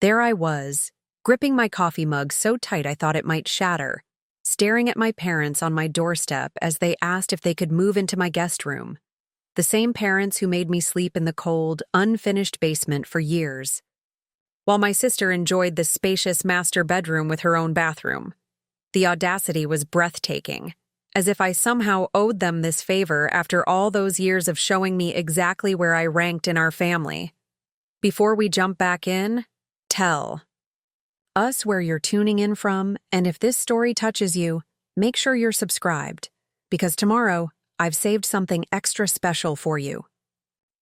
There I was, gripping my coffee mug so tight I thought it might shatter, staring at my parents on my doorstep as they asked if they could move into my guest room. The same parents who made me sleep in the cold, unfinished basement for years, while my sister enjoyed the spacious master bedroom with her own bathroom. The audacity was breathtaking, as if I somehow owed them this favor after all those years of showing me exactly where I ranked in our family. Before we jump back in, tell us where you're tuning in from, and if this story touches you, make sure you're subscribed, because tomorrow I've saved something extra special for you.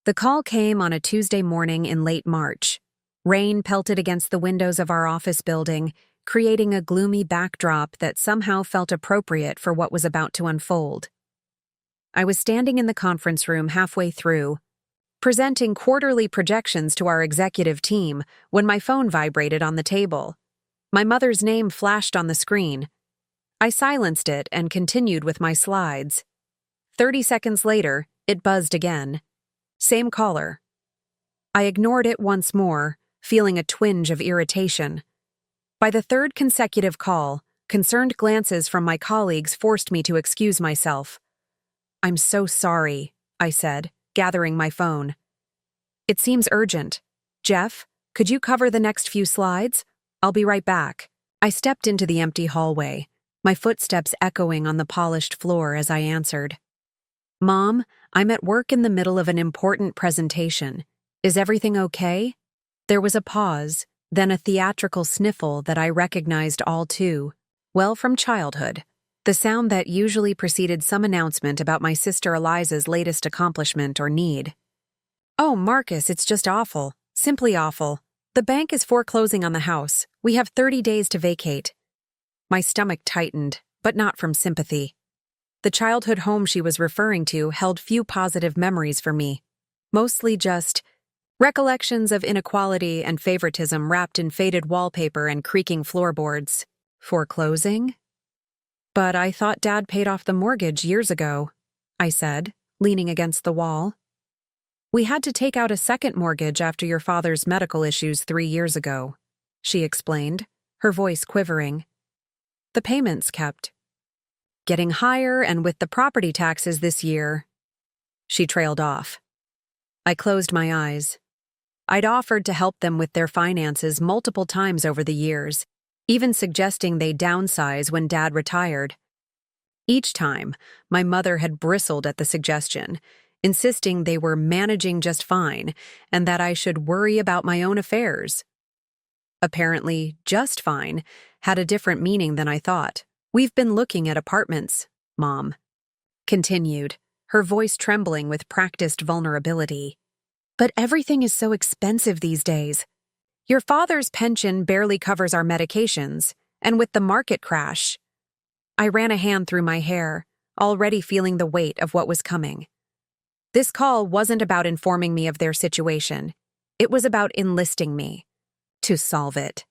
The call came on a Tuesday morning in late March. Rain pelted against the windows of our office building, creating a gloomy backdrop that somehow felt appropriate for what was about to unfold. I was standing in the conference room halfway through, presenting quarterly projections to our executive team, when my phone vibrated on the table. My mother's name flashed on the screen. I silenced it and continued with my slides. 30 seconds later, it buzzed again. Same caller. I ignored it once more, feeling a twinge of irritation. By the third consecutive call, concerned glances from my colleagues forced me to excuse myself. "I'm so sorry," I said, gathering my phone. "It seems urgent. Jeff, could you cover the next few slides? I'll be right back." I stepped into the empty hallway, my footsteps echoing on the polished floor as I answered. "Mom, I'm at work in the middle of an important presentation. Is everything okay?" There was a pause, then a theatrical sniffle that I recognized all too well from childhood, the sound that usually preceded some announcement about my sister Eliza's latest accomplishment or need. "Oh, Marcus, it's just awful. Simply awful. The bank is foreclosing on the house. We have 30 days to vacate." My stomach tightened, but not from sympathy. The childhood home she was referring to held few positive memories for me, mostly just recollections of inequality and favoritism wrapped in faded wallpaper and creaking floorboards. Foreclosing? "But I thought Dad paid off the mortgage years ago," I said, leaning against the wall. "We had to take out a second mortgage after your father's medical issues 3 years ago," she explained, her voice quivering. "The payments kept getting higher, and with the property taxes this year..." She trailed off. I closed my eyes. I'd offered to help them with their finances multiple times over the years, even suggesting they downsize when Dad retired. Each time, my mother had bristled at the suggestion, insisting they were managing just fine and that I should worry about my own affairs. Apparently, just fine had a different meaning than I thought. "We've been looking at apartments," Mom continued, her voice trembling with practiced vulnerability. "But everything is so expensive these days. Your father's pension barely covers our medications, and with the market crash..." I ran a hand through my hair, already feeling the weight of what was coming. This call wasn't about informing me of their situation. It was about enlisting me to solve it.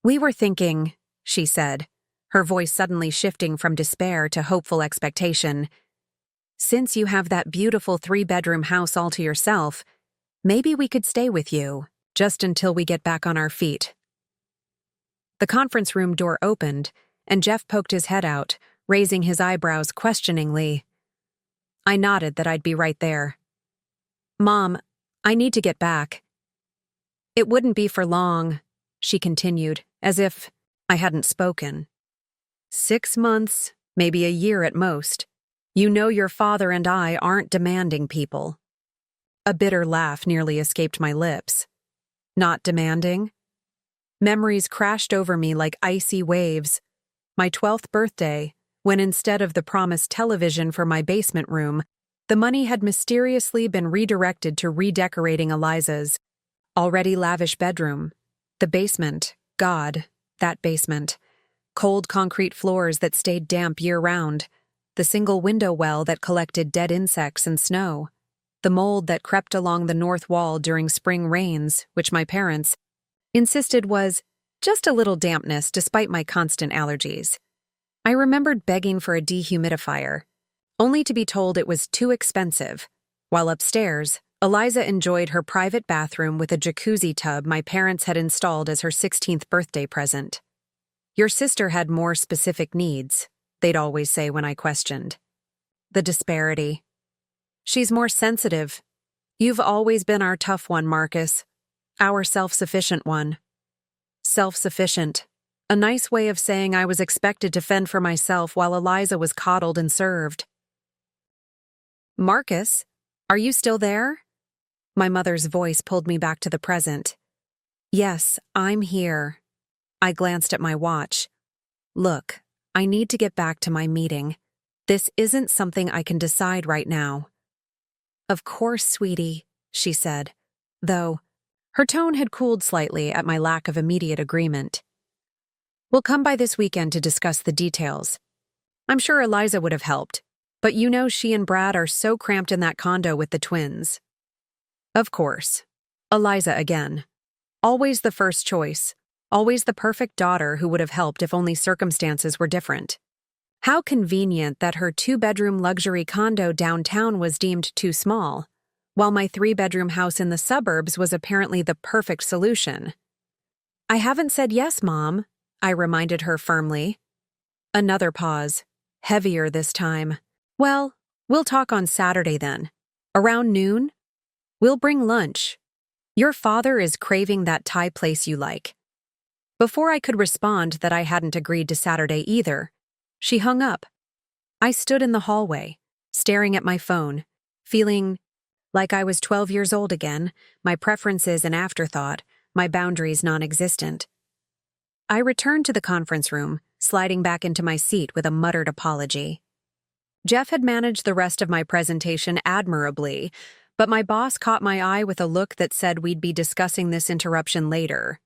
"We were thinking," she said, her voice suddenly shifting from despair to hopeful expectation, "since you have that beautiful 3-bedroom house all to yourself, maybe we could stay with you, just until we get back on our feet." The conference room door opened, and Jeff poked his head out, raising his eyebrows questioningly. I nodded that I'd be right there. "Mom, I need to get back." "It wouldn't be for long," she continued, as if I hadn't spoken. "6 months, maybe a year at most. You know your father and I aren't demanding people." A bitter laugh nearly escaped my lips. Not demanding? Memories crashed over me like icy waves. My 12th birthday, when instead of the promised television for my basement room, the money had mysteriously been redirected to redecorating Eliza's already lavish bedroom. The basement, God, that basement. Cold concrete floors that stayed damp year-round. The single window well that collected dead insects and snow. The mold that crept along the north wall during spring rains, which my parents insisted was just a little dampness despite my constant allergies. I remembered begging for a dehumidifier, only to be told it was too expensive, while upstairs, Eliza enjoyed her private bathroom with a jacuzzi tub my parents had installed as her 16th birthday present. Your sister had more specific needs, they'd always say when I questioned. The disparity. She's more sensitive. You've always been our tough one, Marcus. Our self-sufficient one. Self-sufficient. A nice way of saying I was expected to fend for myself while Eliza was coddled and served. Marcus, are you still there? My mother's voice pulled me back to the present. Yes, I'm here. I glanced at my watch. Look, I need to get back to my meeting. This isn't something I can decide right now. Of course, sweetie, she said, though her tone had cooled slightly at my lack of immediate agreement. We'll come by this weekend to discuss the details. I'm sure Eliza would have helped, but you know she and Brad are so cramped in that condo with the twins. Of course. Eliza again. Always the first choice. Always the perfect daughter who would have helped if only circumstances were different. How convenient that her 2-bedroom luxury condo downtown was deemed too small, while my 3-bedroom house in the suburbs was apparently the perfect solution. I haven't said yes, Mom, I reminded her firmly. Another pause, heavier this time. Well, we'll talk on Saturday then. Around noon? We'll bring lunch. Your father is craving that Thai place you like. Before I could respond that I hadn't agreed to Saturday either, she hung up. I stood in the hallway, staring at my phone, feeling like I was 12 years old again, my preferences an afterthought, my boundaries non-existent. I returned to the conference room, sliding back into my seat with a muttered apology. Jeff had managed the rest of my presentation admirably, but my boss caught my eye with a look that said we'd be discussing this interruption later.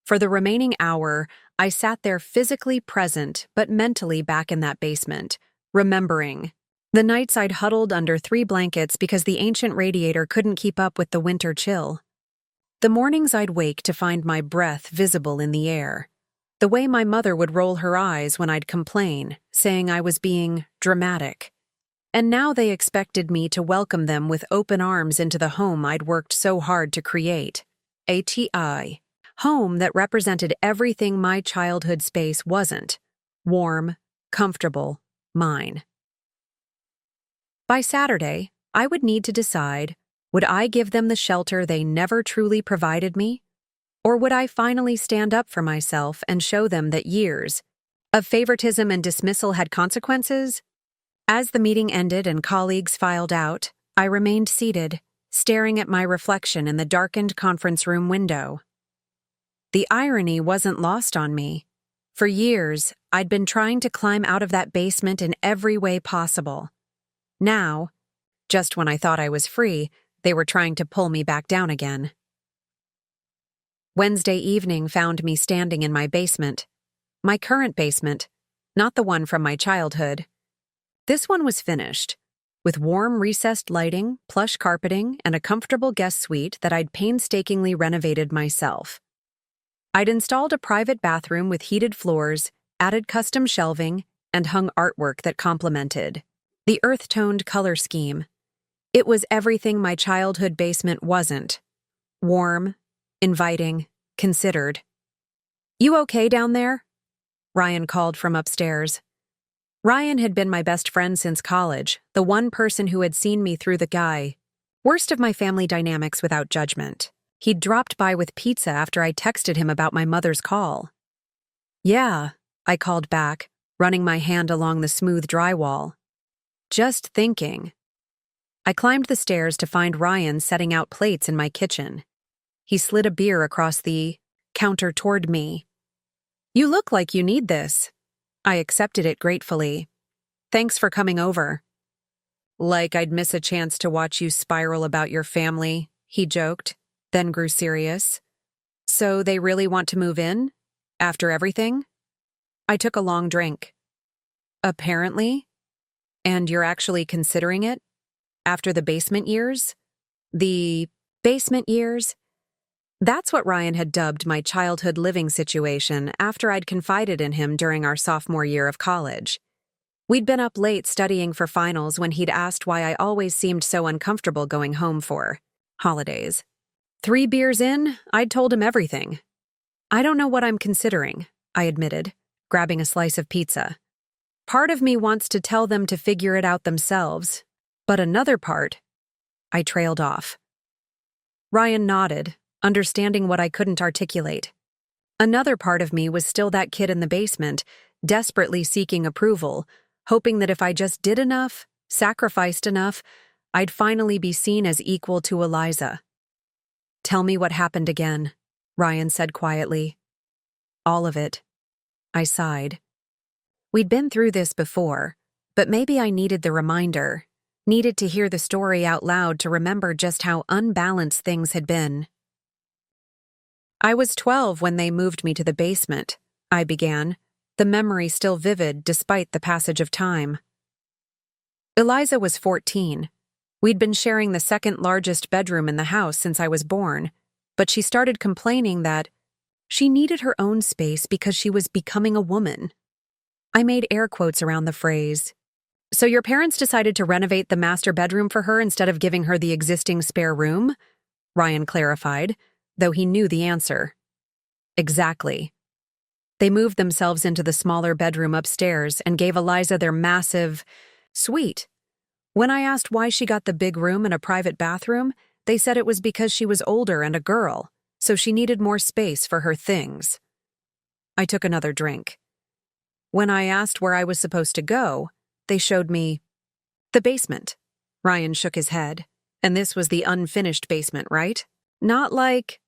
For the remaining hour, I sat there physically present but mentally back in that basement, remembering the nights I'd huddled under 3 blankets because the ancient radiator couldn't keep up with the winter chill. The mornings I'd wake to find my breath visible in the air. The way my mother would roll her eyes when I'd complain, saying I was being dramatic. And now they expected me to welcome them with open arms into the home I'd worked so hard to create. A TI. Home that represented everything my childhood space wasn't. Warm, comfortable, mine. By Saturday, I would need to decide, would I give them the shelter they never truly provided me? Or would I finally stand up for myself and show them that years of favoritism and dismissal had consequences? As the meeting ended and colleagues filed out, I remained seated, staring at my reflection in the darkened conference room window. The irony wasn't lost on me. For years, I'd been trying to climb out of that basement in every way possible. Now, just when I thought I was free, they were trying to pull me back down again. Wednesday evening found me standing in my basement. My current basement, not the one from my childhood. This one was finished, with warm recessed lighting, plush carpeting, and a comfortable guest suite that I'd painstakingly renovated myself. I'd installed a private bathroom with heated floors, added custom shelving, and hung artwork that complemented the earth-toned color scheme. It was everything my childhood basement wasn't. Warm, inviting, considered. "You okay down there?" Ryan called from upstairs. Ryan had been my best friend since college, the one person who had seen me through the guy. Worst of my family dynamics without judgment. He'd dropped by with pizza after I texted him about my mother's call. "Yeah," I called back, running my hand along the smooth drywall. "Just thinking." I climbed the stairs to find Ryan setting out plates in my kitchen. He slid a beer across the counter toward me. "You look like you need this." I accepted it gratefully. "Thanks for coming over." "Like I'd miss a chance to watch you spiral about your family," he joked, then grew serious. "So they really want to move in? After everything?" I took a long drink. "Apparently? And you're actually considering it? After the basement years?" The basement years? That's what Ryan had dubbed my childhood living situation after I'd confided in him during our sophomore year of college. We'd been up late studying for finals when he'd asked why I always seemed so uncomfortable going home for Holidays. 3 beers in, I'd told him everything. I don't know what I'm considering, I admitted, grabbing a slice of pizza. Part of me wants to tell them to figure it out themselves, but another part, I trailed off. Ryan nodded, understanding what I couldn't articulate. Another part of me was still that kid in the basement, desperately seeking approval, hoping that if I just did enough, sacrificed enough, I'd finally be seen as equal to Eliza. "Tell me what happened again," Ryan said quietly. "All of it." I sighed. We'd been through this before, but maybe I needed the reminder, needed to hear the story out loud to remember just how unbalanced things had been. "I was 12 when they moved me to the basement," I began, the memory still vivid despite the passage of time. Eliza was 14. We'd been sharing the second largest bedroom in the house since I was born, but she started complaining that she needed her own space because she was becoming a woman. I made air quotes around the phrase. "So your parents decided to renovate the master bedroom for her instead of giving her the existing spare room?" Ryan clarified, though he knew the answer. "Exactly. They moved themselves into the smaller bedroom upstairs and gave Eliza their massive suite. When I asked why she got the big room and a private bathroom, they said it was because she was older and a girl, so she needed more space for her things." I took another drink. When I asked where I was supposed to go, they showed me the basement. Ryan shook his head. "And this was the unfinished basement, right? Not like—"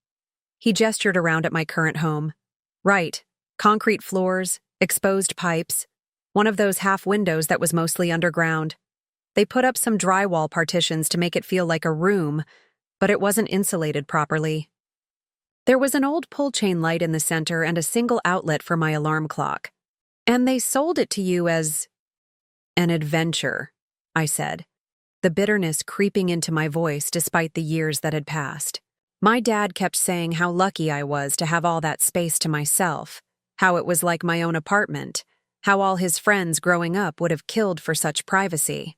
He gestured around at my current home. "Right. Concrete floors, exposed pipes, one of those half windows that was mostly underground. They put up some drywall partitions to make it feel like a room, but it wasn't insulated properly. There was an old pull-chain light in the center and a single outlet for my alarm clock. And they sold it to you as an adventure," I said, the bitterness creeping into my voice despite the years that had passed. My dad kept saying how lucky I was to have all that space to myself, how it was like my own apartment, how all his friends growing up would have killed for such privacy.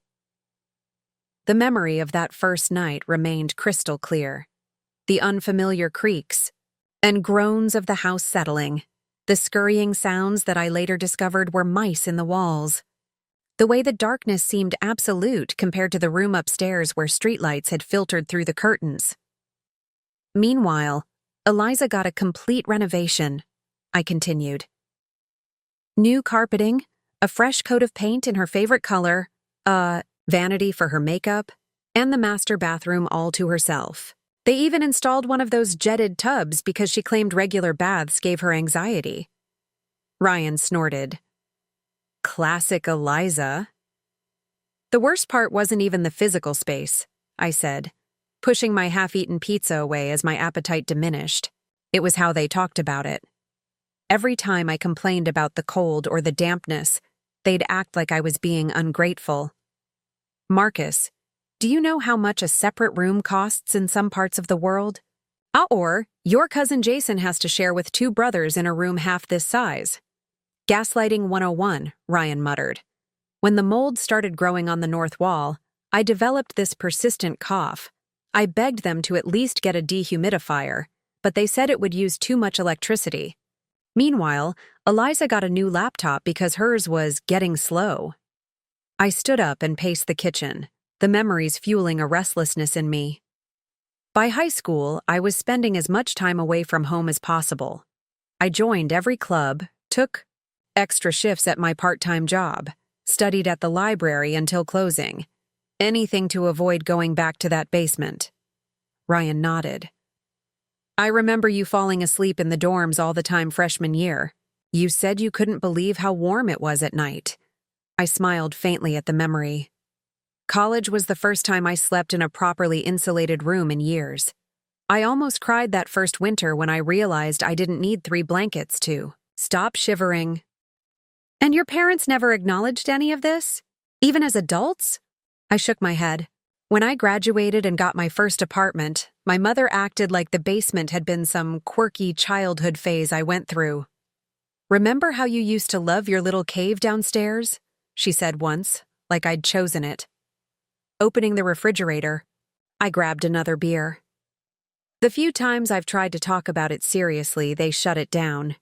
The memory of that first night remained crystal clear. The unfamiliar creaks and groans of the house settling, the scurrying sounds that I later discovered were mice in the walls. The way the darkness seemed absolute compared to the room upstairs where streetlights had filtered through the curtains. Meanwhile, Eliza got a complete renovation, I continued. New carpeting, a fresh coat of paint in her favorite color, vanity for her makeup, and the master bathroom all to herself. They even installed one of those jetted tubs because she claimed regular baths gave her anxiety. Ryan snorted. "Classic Eliza." "The worst part wasn't even the physical space," I said, pushing my half-eaten pizza away as my appetite diminished. It was how they talked about it. Every time I complained about the cold or the dampness, they'd act like I was being ungrateful. "Marcus, do you know how much a separate room costs in some parts of the world? Or your cousin Jason has to share with 2 brothers in a room half this size." "Gaslighting 101, Ryan muttered. When the mold started growing on the north wall, I developed this persistent cough. I begged them to at least get a dehumidifier, but they said it would use too much electricity. Meanwhile, Eliza got a new laptop because hers was getting slow. I stood up and paced the kitchen, the memories fueling a restlessness in me. By high school, I was spending as much time away from home as possible. I joined every club, took extra shifts at my part-time job, studied at the library until closing. Anything to avoid going back to that basement. Ryan nodded. "I remember you falling asleep in the dorms all the time freshman year. You said you couldn't believe how warm it was at night." I smiled faintly at the memory. College was the first time I slept in a properly insulated room in years. I almost cried that first winter when I realized I didn't need 3 blankets to stop shivering. "And your parents never acknowledged any of this? Even as adults?" I shook my head. "When I graduated and got my first apartment, my mother acted like the basement had been some quirky childhood phase I went through. 'Remember how you used to love your little cave downstairs?' she said once, like I'd chosen it. Opening the refrigerator, I grabbed another beer. The few times I've tried to talk about it seriously, they shut it down.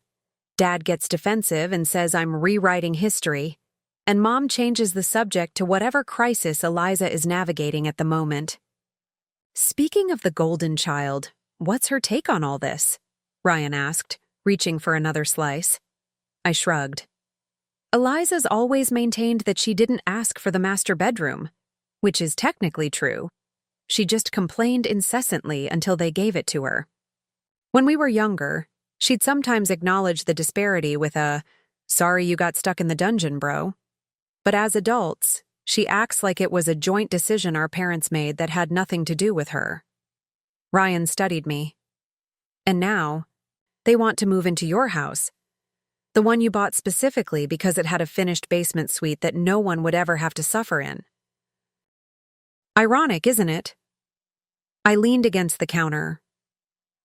Dad gets defensive and says I'm rewriting history, and Mom changes the subject to whatever crisis Eliza is navigating at the moment. Speaking of the golden child, what's her take on all this? Ryan asked, reaching for another slice. I shrugged. Eliza's always maintained that she didn't ask for the master bedroom, which is technically true. She just complained incessantly until they gave it to her. When we were younger, she'd sometimes acknowledge the disparity with a, "Sorry you got stuck in the dungeon, bro." But as adults, she acts like it was a joint decision our parents made that had nothing to do with her. Ryan studied me. And now, they want to move into your house. The one you bought specifically because it had a finished basement suite that no one would ever have to suffer in. Ironic, isn't it? I leaned against the counter.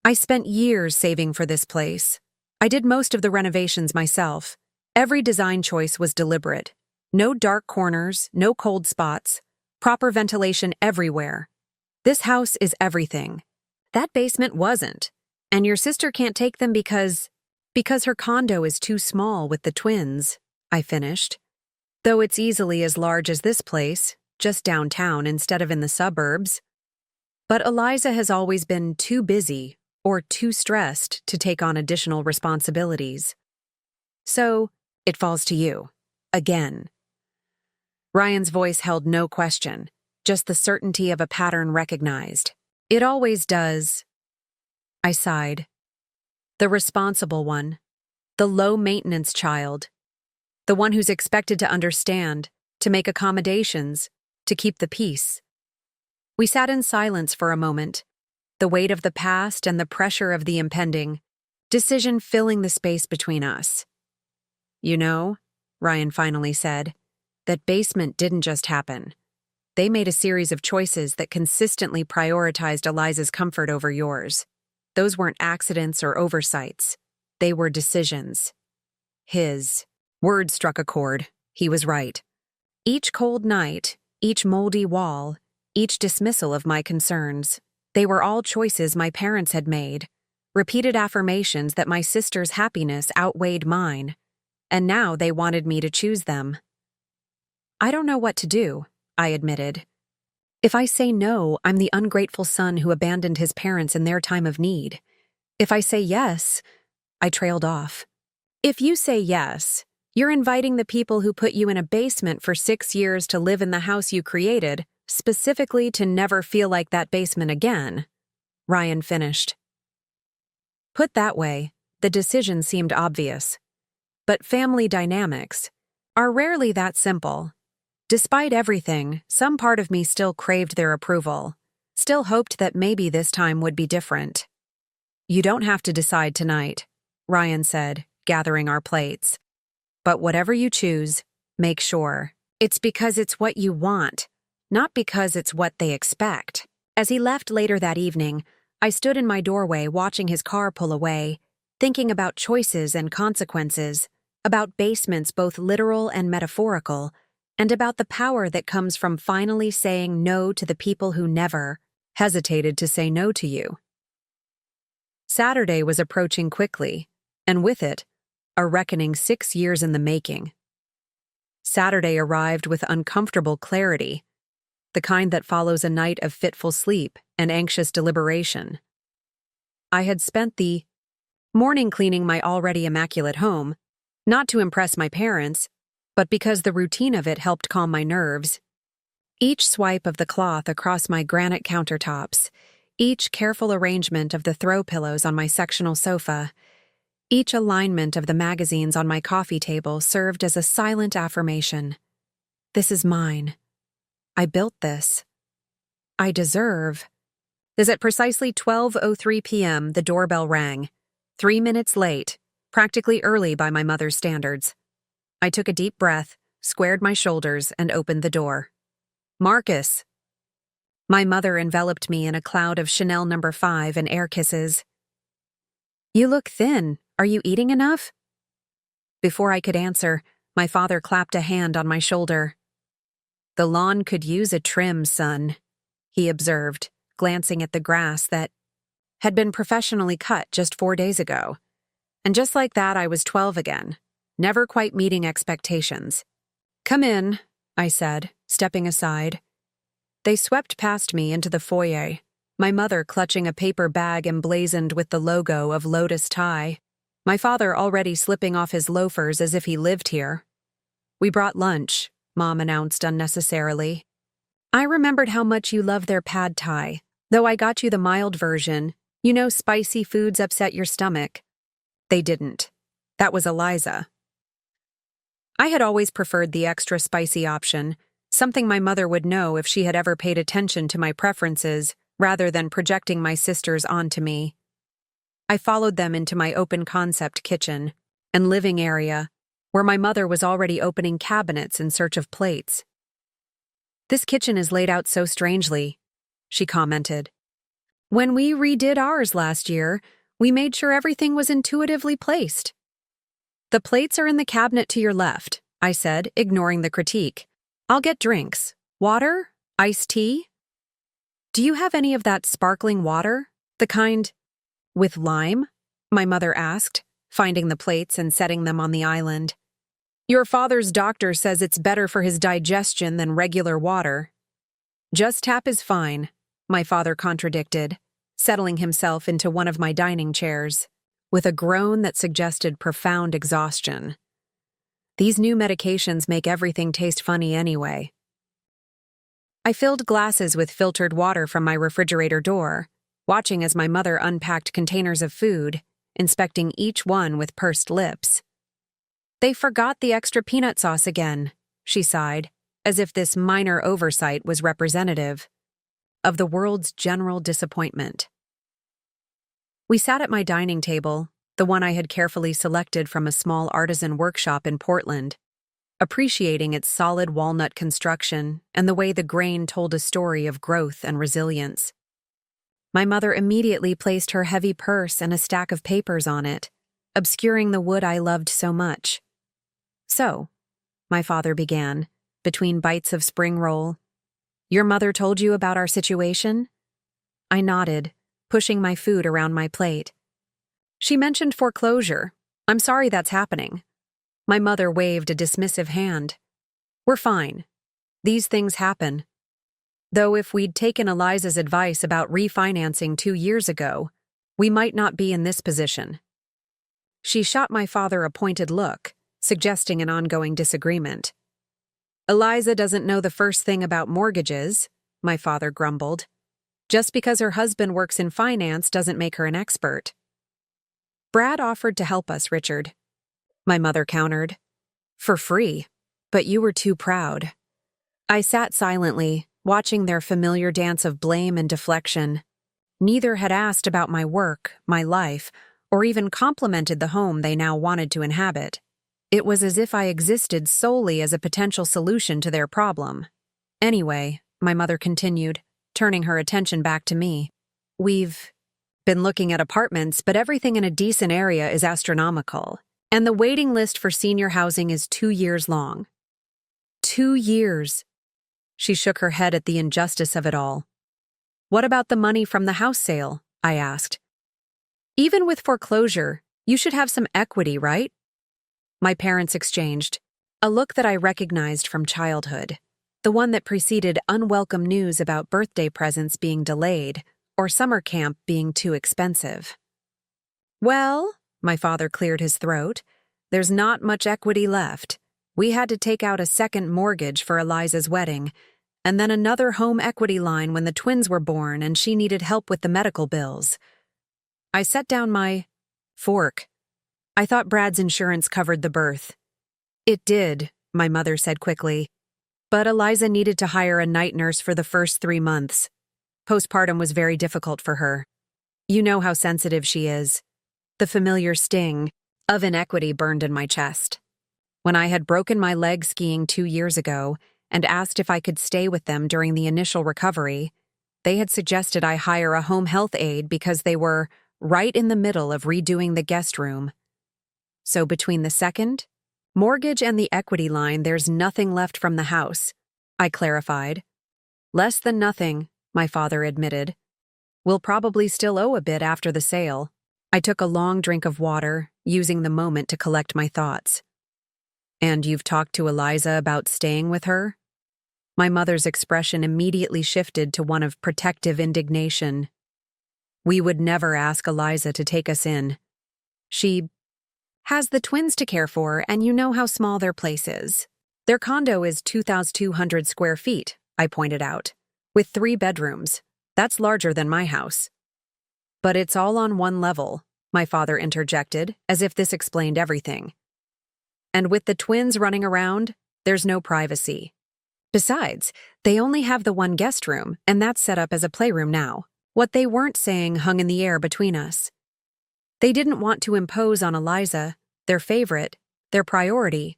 I spent years saving for this place. I did most of the renovations myself. Every design choice was deliberate. No dark corners, no cold spots, proper ventilation everywhere. This house is everything. That basement wasn't. And your sister can't take them because her condo is too small with the twins, I finished. Though it's easily as large as this place, just downtown instead of in the suburbs. But Eliza has always been too busy or too stressed to take on additional responsibilities. So, it falls to you. Again. Ryan's voice held no question, just the certainty of a pattern recognized. It always does. I sighed. The responsible one. The low-maintenance child. The one who's expected to understand, to make accommodations, to keep the peace. We sat in silence for a moment, the weight of the past and the pressure of the impending decision filling the space between us. You know, Ryan finally said, that basement didn't just happen. They made a series of choices that consistently prioritized Eliza's comfort over yours. Those weren't accidents or oversights. They were decisions. His words struck a chord. He was right. Each cold night, each moldy wall, each dismissal of my concerns, they were all choices my parents had made, repeated affirmations that my sister's happiness outweighed mine, and now they wanted me to choose them. I don't know what to do, I admitted. If I say no, I'm the ungrateful son who abandoned his parents in their time of need. If I say yes, I trailed off. If you say yes, you're inviting the people who put you in a basement for 6 years to live in the house you created, specifically to never feel like that basement again, Ryan finished. Put that way, the decision seemed obvious. But family dynamics are rarely that simple. Despite everything, some part of me still craved their approval, still hoped that maybe this time would be different. You don't have to decide tonight, Ryan said, gathering our plates. But whatever you choose, make sure it's because it's what you want, not because it's what they expect. As he left later that evening, I stood in my doorway watching his car pull away, thinking about choices and consequences, about basements both literal and metaphorical, and about the power that comes from finally saying no to the people who never hesitated to say no to you. Saturday was approaching quickly, and with it, a reckoning 6 years in the making. Saturday arrived with uncomfortable clarity, the kind that follows a night of fitful sleep and anxious deliberation. I had spent the morning cleaning my already immaculate home, not to impress my parents, but because the routine of it helped calm my nerves. Each swipe of the cloth across my granite countertops, each careful arrangement of the throw pillows on my sectional sofa, each alignment of the magazines on my coffee table served as a silent affirmation. This is mine. I built this. I deserve. As at precisely 12:03 p.m., the doorbell rang. 3 minutes late, practically early by my mother's standards. I took a deep breath, squared my shoulders, and opened the door. Marcus. My mother enveloped me in a cloud of Chanel No. 5 and air kisses. You look thin. Are you eating enough? Before I could answer, my father clapped a hand on my shoulder. The lawn could use a trim, son, he observed, glancing at the grass that had been professionally cut just 4 days ago. And just like that, I was 12 again, never quite meeting expectations. "Come in," I said, stepping aside. They swept past me into the foyer, my mother clutching a paper bag emblazoned with the logo of Lotus Tie, my father already slipping off his loafers as if he lived here. "We brought lunch," Mom announced unnecessarily. "I remembered how much you love their pad thai, though I got you the mild version. You know spicy foods upset your stomach." They didn't. That was Eliza. I had always preferred the extra spicy option, something my mother would know if she had ever paid attention to my preferences rather than projecting my sisters onto me. I followed them into my open-concept kitchen and living area, where my mother was already opening cabinets in search of plates. "This kitchen is laid out so strangely," she commented. "When we redid ours last year, we made sure everything was intuitively placed." "The plates are in the cabinet to your left," I said, ignoring the critique. "I'll get drinks. Water? Iced tea? Do you have any of that sparkling water? The kind with lime?" my mother asked, finding the plates and setting them on the island. "Your father's doctor says it's better for his digestion than regular water." "Just tap is fine," my father contradicted, settling himself into one of my dining chairs, with a groan that suggested profound exhaustion. These new medications make everything taste funny anyway. I filled glasses with filtered water from my refrigerator door, watching as my mother unpacked containers of food, inspecting each one with pursed lips. "They forgot the extra peanut sauce again," she sighed, as if this minor oversight was representative of the world's general disappointment. We sat at my dining table, the one I had carefully selected from a small artisan workshop in Portland, appreciating its solid walnut construction and the way the grain told a story of growth and resilience. My mother immediately placed her heavy purse and a stack of papers on it, obscuring the wood I loved so much. "So," my father began, between bites of spring roll, "your mother told you about our situation?" I nodded, pushing my food around my plate. "She mentioned foreclosure. I'm sorry that's happening." My mother waved a dismissive hand. "We're fine. These things happen. Though if we'd taken Eliza's advice about refinancing 2 years ago, we might not be in this position." She shot my father a pointed look, suggesting an ongoing disagreement. "Eliza doesn't know the first thing about mortgages," my father grumbled. "Just because her husband works in finance doesn't make her an expert." "Brad offered to help us, Richard," my mother countered. "For free, but you were too proud." I sat silently, watching their familiar dance of blame and deflection. Neither had asked about my work, my life, or even complimented the home they now wanted to inhabit. It was as if I existed solely as a potential solution to their problem. "Anyway," my mother continued, turning her attention back to me, "we've been looking at apartments, but everything in a decent area is astronomical, and the waiting list for senior housing is 2 years long." 2 years. She shook her head at the injustice of it all. "What about the money from the house sale?" I asked. "Even with foreclosure, you should have some equity, right?" My parents exchanged, a look that I recognized from childhood, the one that preceded unwelcome news about birthday presents being delayed or summer camp being too expensive. "Well," my father cleared his throat, "there's not much equity left. We had to take out a second mortgage for Eliza's wedding, and then another home equity line when the twins were born and she needed help with the medical bills." I set down my fork. "I thought Brad's insurance covered the birth." "It did," my mother said quickly, "but Eliza needed to hire a night nurse for the first 3 months. Postpartum was very difficult for her. You know how sensitive she is." The familiar sting of inequity burned in my chest. When I had broken my leg skiing 2 years ago and asked if I could stay with them during the initial recovery, they had suggested I hire a home health aide because they were right in the middle of redoing the guest room. So between the second mortgage and the equity line, there's nothing left from the house, I clarified. "Less than nothing," my father admitted. We'll probably still owe a bit after the sale. I took a long drink of water, using the moment to collect my thoughts. And you've talked to Eliza about staying with her? My mother's expression immediately shifted to one of protective indignation. We would never ask Eliza to take us in. She has the twins to care for, and you know how small their place is. Their condo is 2,200 square feet, I pointed out, with 3 bedrooms. That's larger than my house. But it's all on one level, my father interjected, as if this explained everything. And with the twins running around, there's no privacy. Besides, they only have the one guest room, and that's set up as a playroom now. What they weren't saying hung in the air between us. They didn't want to impose on Eliza, their favorite, their priority.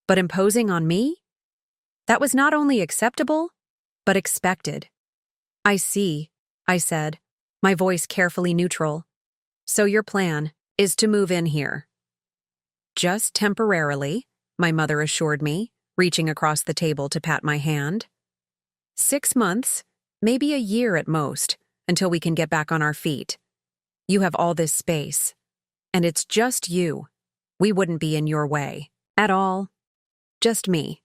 But imposing on me? That was not only acceptable, but expected. I see, I said, my voice carefully neutral. So your plan is to move in here. Just temporarily, my mother assured me, reaching across the table to pat my hand. 6 months, maybe a year at most, until we can get back on our feet. You have all this space, and it's just you. We wouldn't be in your way, at all. Just me.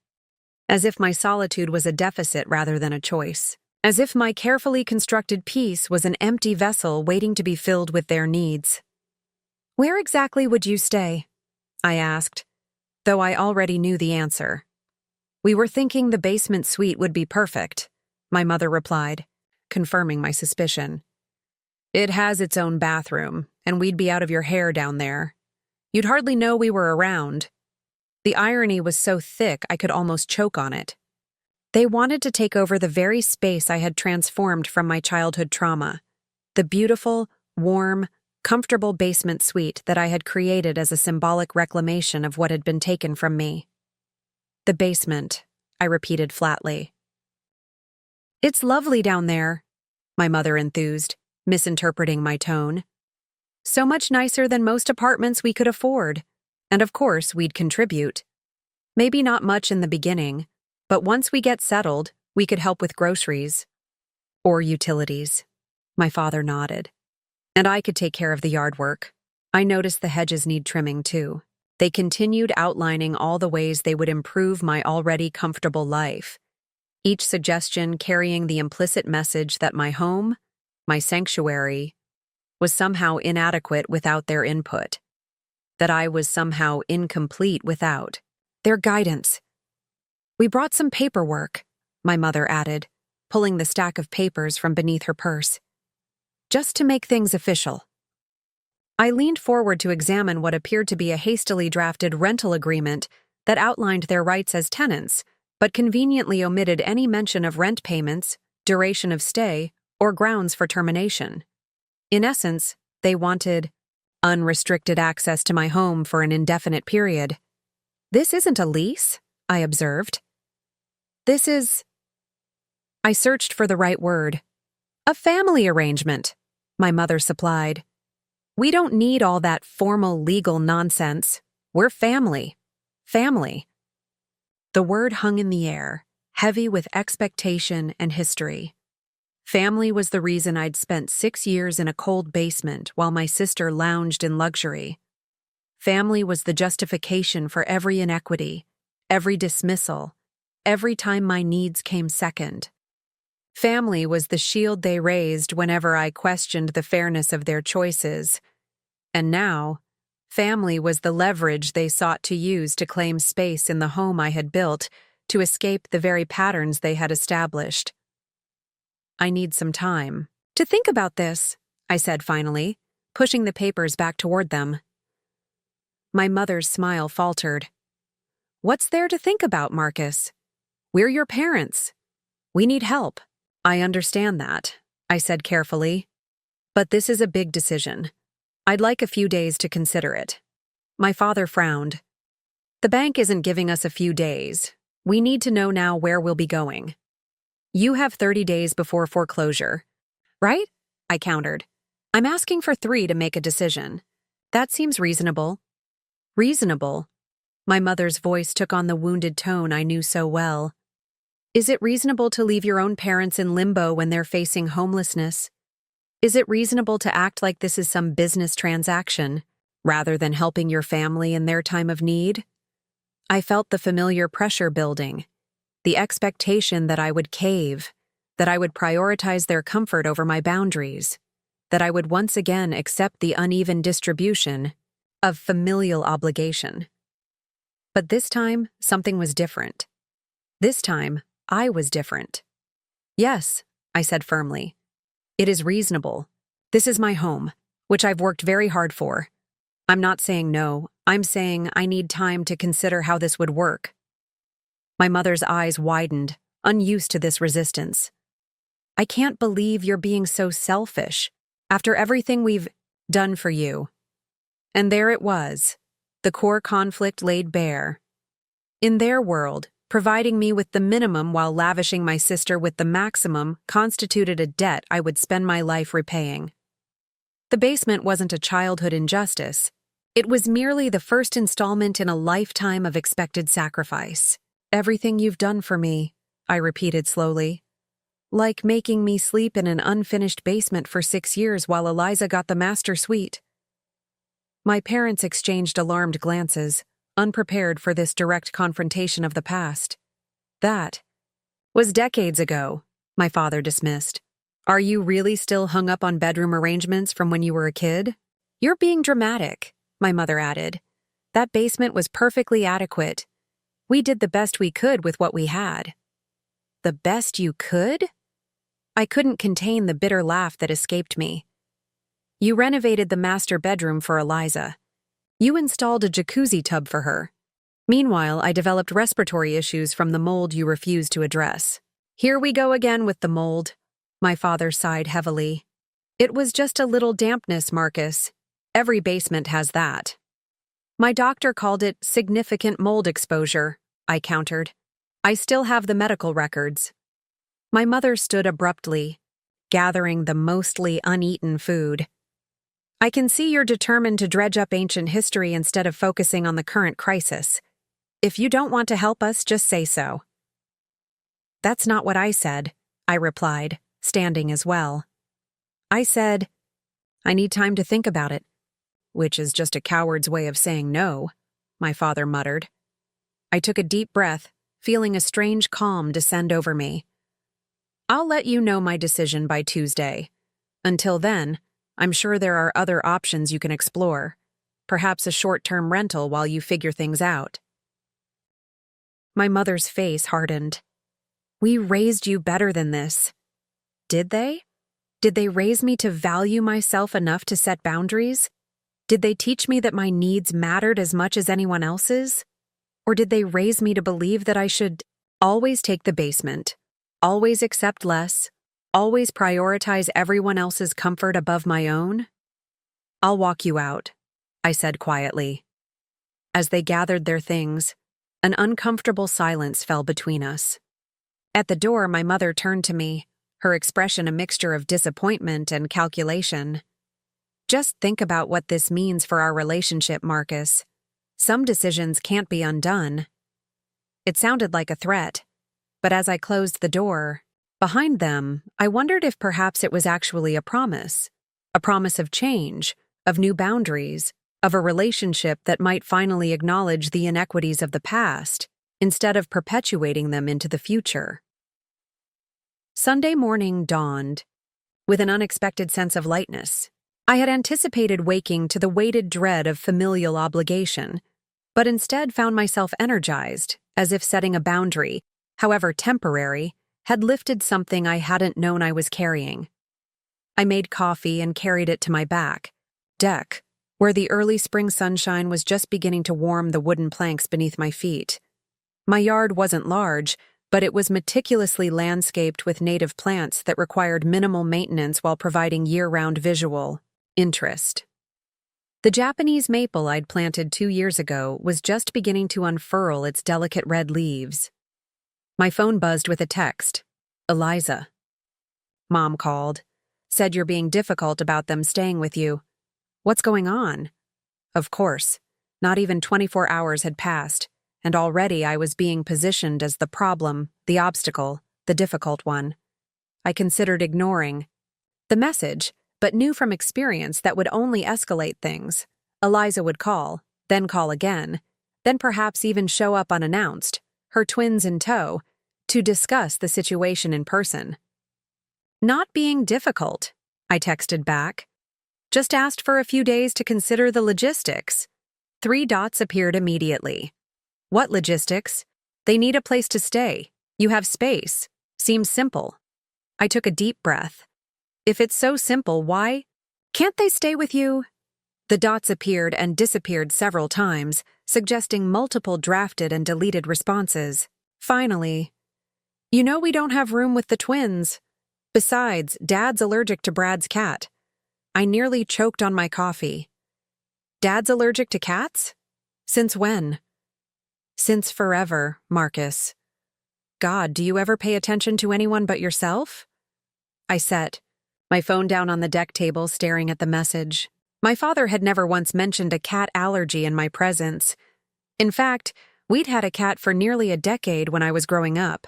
As if my solitude was a deficit rather than a choice. As if my carefully constructed peace was an empty vessel waiting to be filled with their needs. Where exactly would you stay? I asked, though I already knew the answer. We were thinking the basement suite would be perfect, my mother replied, confirming my suspicion. It has its own bathroom, and we'd be out of your hair down there. You'd hardly know we were around. The irony was so thick I could almost choke on it. They wanted to take over the very space I had transformed from my childhood trauma, the beautiful, warm, comfortable basement suite that I had created as a symbolic reclamation of what had been taken from me. The basement, I repeated flatly. It's lovely down there, my mother enthused, misinterpreting my tone. So much nicer than most apartments we could afford, and of course we'd contribute. Maybe not much in the beginning, but once we get settled, we could help with groceries. Or utilities. My father nodded. And I could take care of the yard work. I noticed the hedges need trimming too. They continued outlining all the ways they would improve my already comfortable life, each suggestion carrying the implicit message that my home, my sanctuary, was somehow inadequate without their input, that I was somehow incomplete without their guidance. We brought some paperwork, my mother added, pulling the stack of papers from beneath her purse. Just to make things official. I leaned forward to examine what appeared to be a hastily drafted rental agreement that outlined their rights as tenants, but conveniently omitted any mention of rent payments, duration of stay, or grounds for termination. In essence, they wanted unrestricted access to my home for an indefinite period. This isn't a lease, I observed. This is... I searched for the right word. A family arrangement, my mother supplied. We don't need all that formal legal nonsense. We're family. Family. The word hung in the air, heavy with expectation and history. Family was the reason I'd spent 6 years in a cold basement while my sister lounged in luxury. Family was the justification for every inequity, every dismissal, every time my needs came second. Family was the shield they raised whenever I questioned the fairness of their choices. And now, family was the leverage they sought to use to claim space in the home I had built, to escape the very patterns they had established. I need some time to think about this, I said finally, pushing the papers back toward them. My mother's smile faltered. What's there to think about, Marcus? We're your parents. We need help. I understand that, I said carefully. But this is a big decision. I'd like a few days to consider it. My father frowned. The bank isn't giving us a few days. We need to know now where we'll be going. You have 30 days before foreclosure, right? I countered. I'm asking for 3 to make a decision. That seems reasonable. Reasonable? My mother's voice took on the wounded tone I knew so well. Is it reasonable to leave your own parents in limbo when they're facing homelessness, Is it reasonable to act like this is some business transaction, rather than helping your family in their time of need? I felt the familiar pressure building, the expectation that I would cave, that I would prioritize their comfort over my boundaries, that I would once again accept the uneven distribution of familial obligation. But this time, something was different. This time, I was different. Yes, I said firmly. It is reasonable. This is my home, which I've worked very hard for. I'm not saying no, I'm saying I need time to consider how this would work. My mother's eyes widened, unused to this resistance. I can't believe you're being so selfish, after everything we've done for you. And there it was, the core conflict laid bare. In their world, providing me with the minimum while lavishing my sister with the maximum constituted a debt I would spend my life repaying. The basement wasn't a childhood injustice. It was merely the first installment in a lifetime of expected sacrifice. Everything you've done for me, I repeated slowly. Like making me sleep in an unfinished basement for 6 years while Eliza got the master suite. My parents exchanged alarmed glances, unprepared for this direct confrontation of the past. That was decades ago, my father dismissed. Are you really still hung up on bedroom arrangements from when you were a kid? You're being dramatic, my mother added. That basement was perfectly adequate. We did the best we could with what we had. The best you could? I couldn't contain the bitter laugh that escaped me. You renovated the master bedroom for Eliza. You installed a jacuzzi tub for her. Meanwhile, I developed respiratory issues from the mold you refused to address. Here we go again with the mold. My father sighed heavily. It was just a little dampness, Marcus. Every basement has that. My doctor called it significant mold exposure, I countered. I still have the medical records. My mother stood abruptly, gathering the mostly uneaten food. I can see you're determined to dredge up ancient history instead of focusing on the current crisis. If you don't want to help us, just say so. That's not what I said, I replied, standing as well. I said, I need time to think about it, which is just a coward's way of saying no, my father muttered. I took a deep breath, feeling a strange calm descend over me. I'll let you know my decision by Tuesday. Until then, I'm sure there are other options you can explore, perhaps a short-term rental while you figure things out. My mother's face hardened. We raised you better than this. Did they? Did they raise me to value myself enough to set boundaries? Did they teach me that my needs mattered as much as anyone else's? Or did they raise me to believe that I should always take the basement, always accept less, always prioritize everyone else's comfort above my own? I'll walk you out, I said quietly. As they gathered their things, an uncomfortable silence fell between us. At the door, my mother turned to me, her expression a mixture of disappointment and calculation. Just think about what this means for our relationship, Marcus. Some decisions can't be undone. It sounded like a threat, but as I closed the door, behind them, I wondered if perhaps it was actually a promise of change, of new boundaries, of a relationship that might finally acknowledge the inequities of the past, instead of perpetuating them into the future. Sunday morning dawned with an unexpected sense of lightness. I had anticipated waking to the weighted dread of familial obligation, but instead found myself energized, as if setting a boundary, however temporary, had lifted something I hadn't known I was carrying. I made coffee and carried it to my back deck, where the early spring sunshine was just beginning to warm the wooden planks beneath my feet. My yard wasn't large, but it was meticulously landscaped with native plants that required minimal maintenance while providing year-round visual interest. The Japanese maple I'd planted 2 years ago was just beginning to unfurl its delicate red leaves. My phone buzzed with a text. Eliza. Mom called. Said you're being difficult about them staying with you. What's going on? Of course. Not even 24 hours had passed, and already I was being positioned as the problem, the obstacle, the difficult one. I considered ignoring the message, but knew from experience that would only escalate things. Eliza would call, then call again, then perhaps even show up unannounced, her twins in tow, to discuss the situation in person. "Not being difficult," I texted back. "Just asked for a few days to consider the logistics." 3 dots appeared immediately. "What logistics? They need a place to stay. You have space. Seems simple." I took a deep breath. "If it's so simple, why can't they stay with you?" The dots appeared and disappeared several times, suggesting multiple drafted and deleted responses. Finally, "You know we don't have room with the twins. Besides, Dad's allergic to Brad's cat." I nearly choked on my coffee. "Dad's allergic to cats? Since when?" "Since forever, Marcus." "God, do you ever pay attention to anyone but yourself?" I set my phone down on the deck table, staring at the message. My father had never once mentioned a cat allergy in my presence. In fact, we'd had a cat for nearly a decade when I was growing up.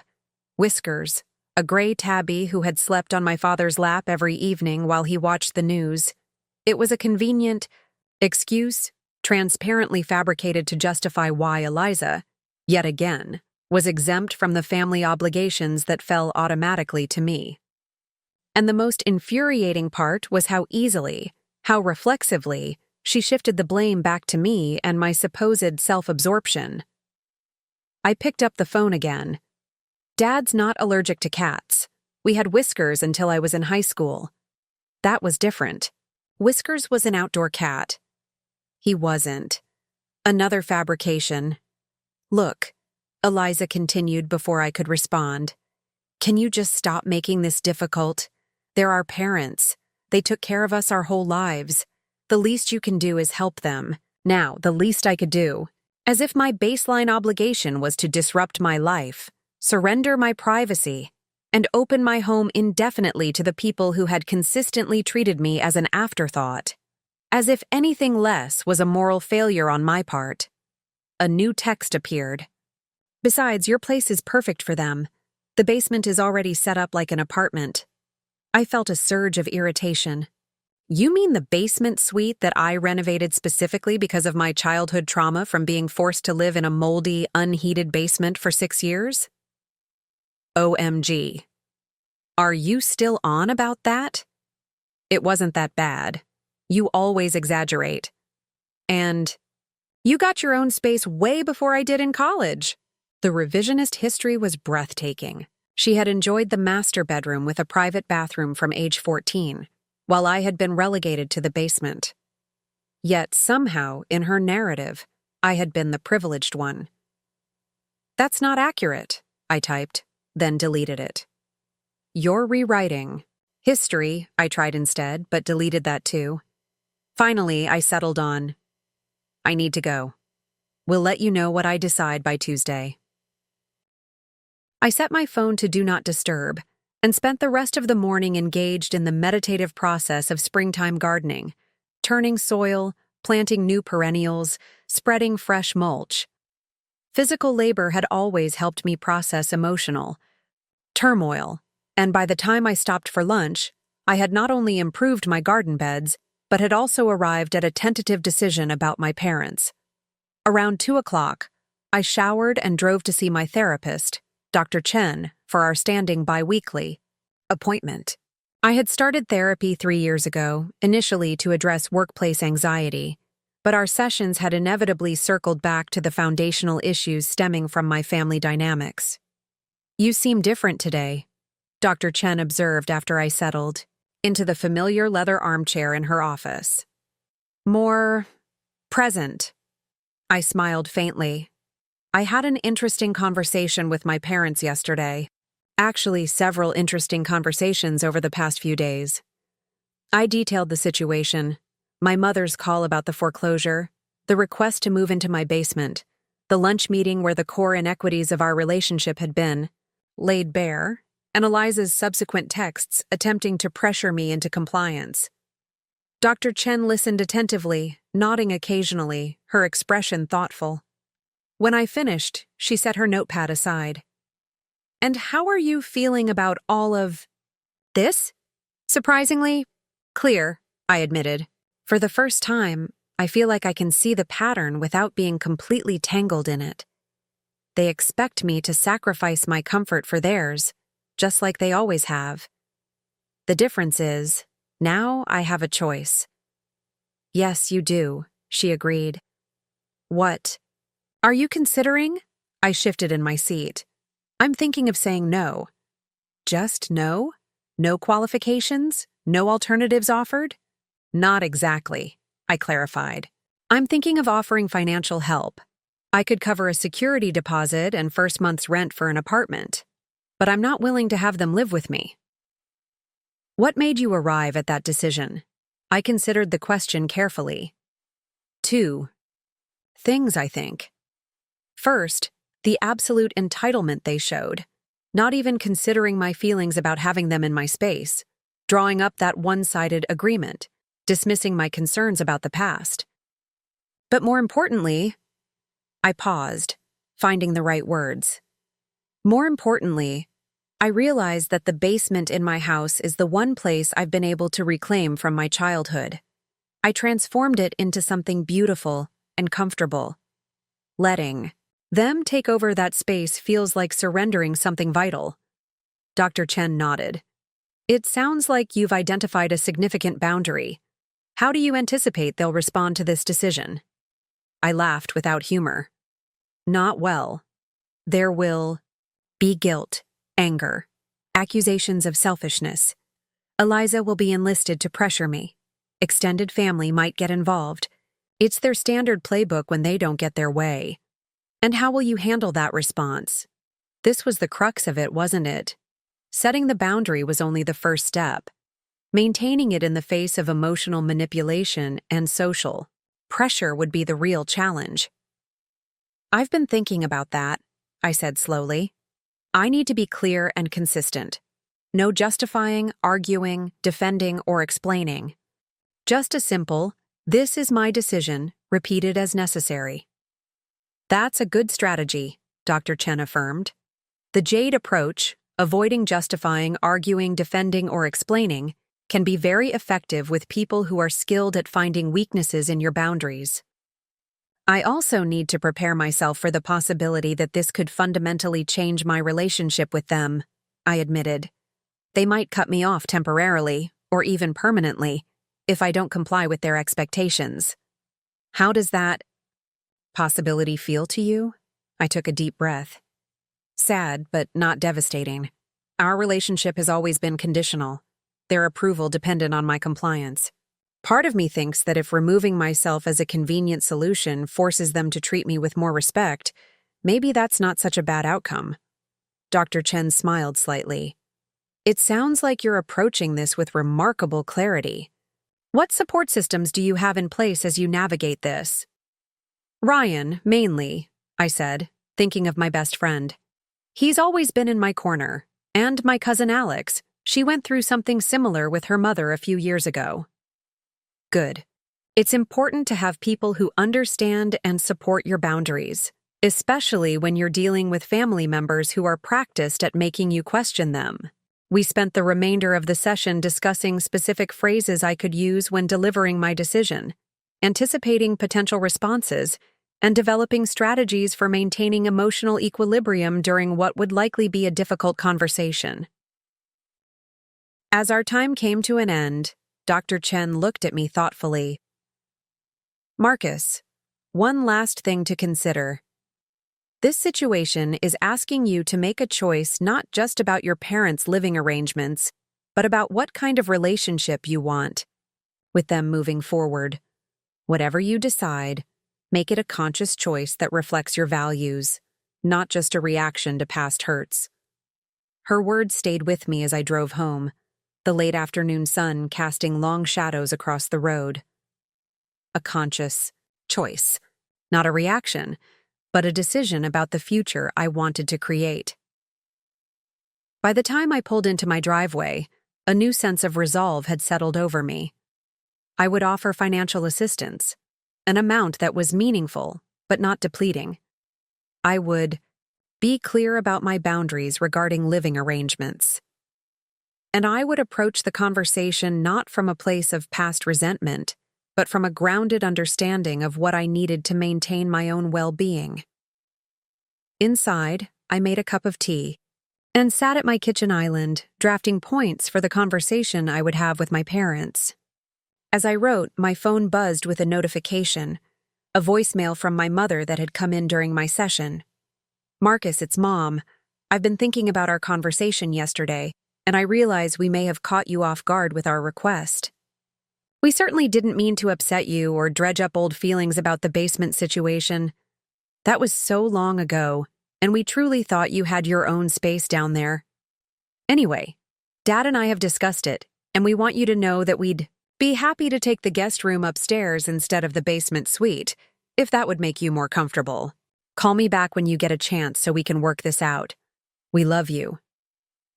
Whiskers, a gray tabby who had slept on my father's lap every evening while he watched the news. It was a convenient excuse, transparently fabricated to justify why Eliza, yet again, was exempt from the family obligations that fell automatically to me. And the most infuriating part was how easily, how reflexively, she shifted the blame back to me and my supposed self-absorption. I picked up the phone again. "Dad's not allergic to cats. We had Whiskers until I was in high school." That was different. Whiskers was an outdoor cat. He wasn't. Another fabrication. "Look," Eliza continued before I could respond. "Can you just stop making this difficult? They're our parents. They took care of us our whole lives. The least you can do is help them." Now, the least I could do, as if my baseline obligation was to disrupt my life, surrender my privacy, and open my home indefinitely to the people who had consistently treated me as an afterthought. As if anything less was a moral failure on my part. A new text appeared. "Besides, your place is perfect for them. The basement is already set up like an apartment." I felt a surge of irritation. "You mean the basement suite that I renovated specifically because of my childhood trauma from being forced to live in a moldy, unheated basement for 6 years? OMG. Are you still on about that? It wasn't that bad. You always exaggerate. And you got your own space way before I did in college." The revisionist history was breathtaking. She had enjoyed the master bedroom with a private bathroom from age 14, while I had been relegated to the basement. Yet somehow, in her narrative, I had been the privileged one. "That's not accurate," I typed, then deleted it. "You're rewriting." "History," I tried instead, but deleted that too. Finally, I settled on, "I need to go. We'll let you know what I decide by Tuesday." I set my phone to Do Not Disturb and spent the rest of the morning engaged in the meditative process of springtime gardening, turning soil, planting new perennials, spreading fresh mulch. Physical labor had always helped me process emotional turmoil, and by the time I stopped for lunch, I had not only improved my garden beds, but had also arrived at a tentative decision about my parents. Around 2 o'clock, I showered and drove to see my therapist, Dr. Chen, for our standing bi-weekly appointment. I had started therapy 3 years ago, initially to address workplace anxiety, but our sessions had inevitably circled back to the foundational issues stemming from my family dynamics. "You seem different today," Dr. Chen observed after I settled into the familiar leather armchair in her office. "More present." I smiled faintly. I had an interesting conversation with my parents yesterday. Actually, several interesting conversations over the past few days. I detailed the situation, my mother's call about the foreclosure, the request to move into my basement, the lunch meeting where the core inequities of our relationship had been laid bare, and Eliza's subsequent texts attempting to pressure me into compliance. Dr. Chen listened attentively, nodding occasionally, her expression thoughtful. When I finished, she set her notepad aside. "And how are you feeling about all of this?" Surprisingly, Clear, I admitted. For the first time, I feel like I can see the pattern without being completely tangled in it. They expect me to sacrifice my comfort for theirs, just like they always have. The difference is, now I have a choice. Yes, you do, she agreed. What? Are you considering? I shifted in my seat. I'm thinking of saying no. Just no? No qualifications? No alternatives offered? Not exactly, I clarified. I'm thinking of offering financial help. I could cover a security deposit and first month's rent for an apartment, but I'm not willing to have them live with me. What made you arrive at that decision? I considered the question carefully. 2 things, I think. First, the absolute entitlement they showed, not even considering my feelings about having them in my space, drawing up that one-sided agreement, dismissing my concerns about the past. But more importantly, I paused, finding the right words. More importantly, I realized that the basement in my house is the one place I've been able to reclaim from my childhood. I transformed it into something beautiful and comfortable. Letting them take over that space feels like surrendering something vital. Dr. Chen nodded. It sounds like you've identified a significant boundary. How do you anticipate they'll respond to this decision? I laughed without humor. Not well. There will be guilt, anger, accusations of selfishness. Eliza will be enlisted to pressure me. Extended family might get involved. It's their standard playbook when they don't get their way. And how will you handle that response? This was the crux of it, wasn't it? Setting the boundary was only the first step. Maintaining it in the face of emotional manipulation and social pressure would be the real challenge. I've been thinking about that, I said slowly. I need to be clear and consistent. No justifying, arguing, defending, or explaining. Just a simple, this is my decision, repeated as necessary. That's a good strategy, Dr. Chen affirmed. The Jade approach, avoiding justifying, arguing, defending, or explaining, can be very effective with people who are skilled at finding weaknesses in your boundaries. I also need to prepare myself for the possibility that this could fundamentally change my relationship with them, I admitted. They might cut me off temporarily, or even permanently, if I don't comply with their expectations. How does that possibility feel to you? I took a deep breath. Sad, but not devastating. Our relationship has always been conditional, their approval dependent on my compliance. Part of me thinks that if removing myself as a convenient solution forces them to treat me with more respect, maybe that's not such a bad outcome. Dr. Chen smiled slightly. It sounds like you're approaching this with remarkable clarity. What support systems do you have in place as you navigate this? Ryan, mainly, I said, thinking of my best friend. He's always been in my corner. And my cousin Alex. She went through something similar with her mother a few years ago. Good. It's important to have people who understand and support your boundaries, especially when you're dealing with family members who are practiced at making you question them. We spent the remainder of the session discussing specific phrases I could use when delivering my decision, anticipating potential responses, and developing strategies for maintaining emotional equilibrium during what would likely be a difficult conversation. As our time came to an end, Dr. Chen looked at me thoughtfully. Marcus, one last thing to consider. This situation is asking you to make a choice not just about your parents' living arrangements, but about what kind of relationship you want with them moving forward. Whatever you decide, make it a conscious choice that reflects your values, not just a reaction to past hurts. Her words stayed with me as I drove home, the late afternoon sun casting long shadows across the road. A conscious choice, not a reaction, but a decision about the future I wanted to create. By the time I pulled into my driveway, a new sense of resolve had settled over me. I would offer financial assistance, an amount that was meaningful, but not depleting. I would be clear about my boundaries regarding living arrangements. and I would approach the conversation not from a place of past resentment, but from a grounded understanding of what I needed to maintain my own well-being. Inside, I made a cup of tea and sat at my kitchen island, drafting points for the conversation I would have with my parents. As I wrote, my phone buzzed with a notification, a voicemail from my mother that had come in during my session. "Marcus, it's Mom. I've been thinking about our conversation yesterday, and I realize we may have caught you off guard with our request. We certainly didn't mean to upset you or dredge up old feelings about the basement situation. That was so long ago, and we truly thought you had your own space down there. Anyway, Dad and I have discussed it, and we want you to know that we'd be happy to take the guest room upstairs instead of the basement suite, if that would make you more comfortable. Call me back when you get a chance so we can work this out. We love you."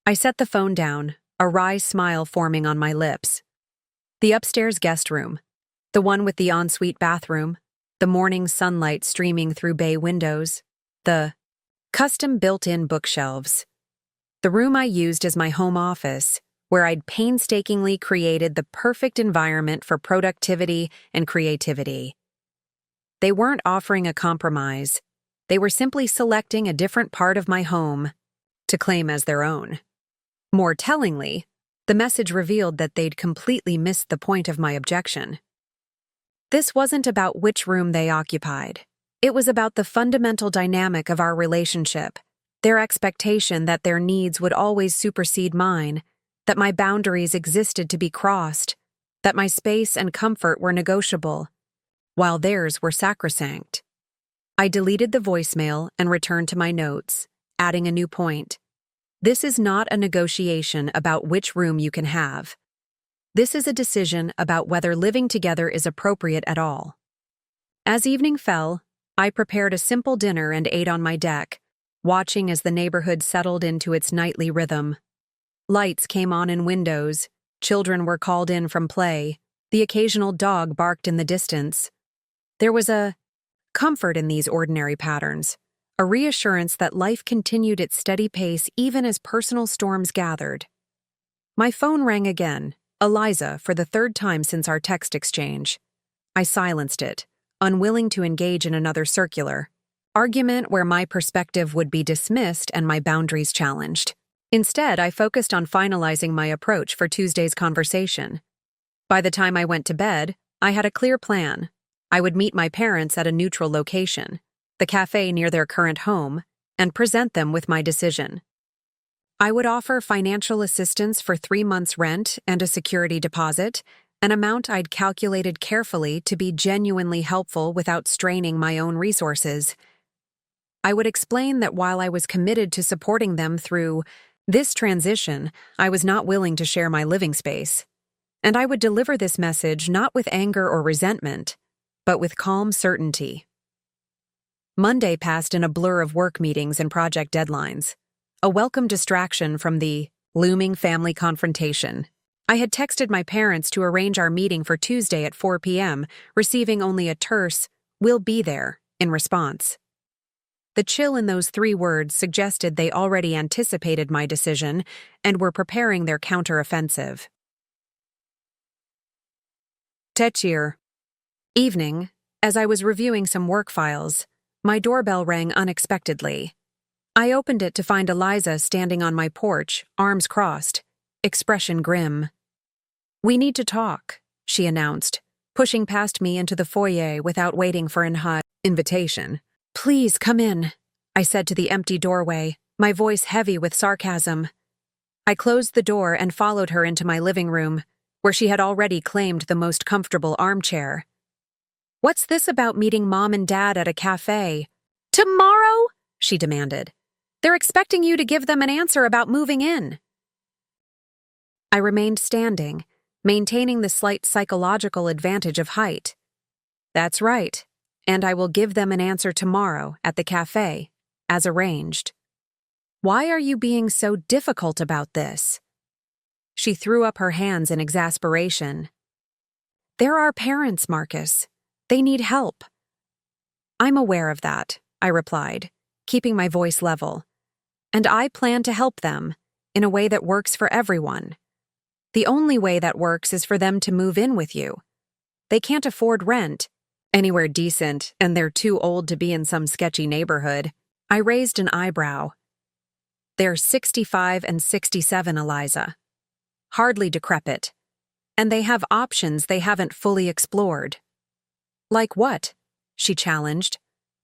I set the phone down, a wry smile forming on my lips. The upstairs guest room, the one with the ensuite bathroom, the morning sunlight streaming through bay windows, the custom built-in bookshelves. The room I used as my home office, where I'd painstakingly created the perfect environment for productivity and creativity. They weren't offering a compromise. They were simply selecting a different part of my home to claim as their own. More tellingly, the message revealed that they'd completely missed the point of my objection. This wasn't about which room they occupied. It was about the fundamental dynamic of our relationship, their expectation that their needs would always supersede mine, that my boundaries existed to be crossed, that my space and comfort were negotiable, while theirs were sacrosanct. I deleted the voicemail and returned to my notes, adding a new point. This is not a negotiation about which room you can have. This is a decision about whether living together is appropriate at all. As evening fell, I prepared a simple dinner and ate on my deck, watching as the neighborhood settled into its nightly rhythm. Lights came on in windows, children were called in from play, the occasional dog barked in the distance. There was a comfort in these ordinary patterns, a reassurance that life continued its steady pace even as personal storms gathered. My phone rang again, Eliza, for the third time since our text exchange. I silenced it, unwilling to engage in another circular argument where my perspective would be dismissed and my boundaries challenged. Instead, I focused on finalizing my approach for Tuesday's conversation. By the time I went to bed, I had a clear plan. I would meet my parents at a neutral location, the cafe near their current home, and present them with my decision. I would offer financial assistance for 3 months' rent and a security deposit, an amount I'd calculated carefully to be genuinely helpful without straining my own resources. I would explain that while I was committed to supporting them through this transition, I was not willing to share my living space. And I would deliver this message not with anger or resentment, but with calm certainty. Monday passed in a blur of work meetings and project deadlines, a welcome distraction from the looming family confrontation. I had texted my parents to arrange our meeting for Tuesday at 4 p.m., receiving only a terse, "We'll be there," in response. The chill in those 3 words suggested they already anticipated my decision and were preparing their counteroffensive. Techir. Evening, as I was reviewing some work files, my doorbell rang unexpectedly. I opened it to find Eliza standing on my porch, arms crossed, expression grim. "We need to talk," she announced, pushing past me into the foyer without waiting for an invitation. "Please come in," I said to the empty doorway, my voice heavy with sarcasm. I closed the door and followed her into my living room, where she had already claimed the most comfortable armchair. "What's this about meeting Mom and Dad at a cafe?" "Tomorrow?" she demanded. "They're expecting you to give them an answer about moving in." I remained standing, maintaining the slight psychological advantage of height. "That's right, and I will give them an answer tomorrow at the cafe, as arranged." "Why are you being so difficult about this?" She threw up her hands in exasperation. "They're our parents, Marcus. They need help." "I'm aware of that," I replied, keeping my voice level. "And I plan to help them, in a way that works for everyone, The only way that works is for them to move in with you. They can't afford rent anywhere decent, and they're too old to be in some sketchy neighborhood. I raised an eyebrow. They're 65 and 67, Eliza. Hardly decrepit. And they have options they haven't fully explored. Like what? She challenged.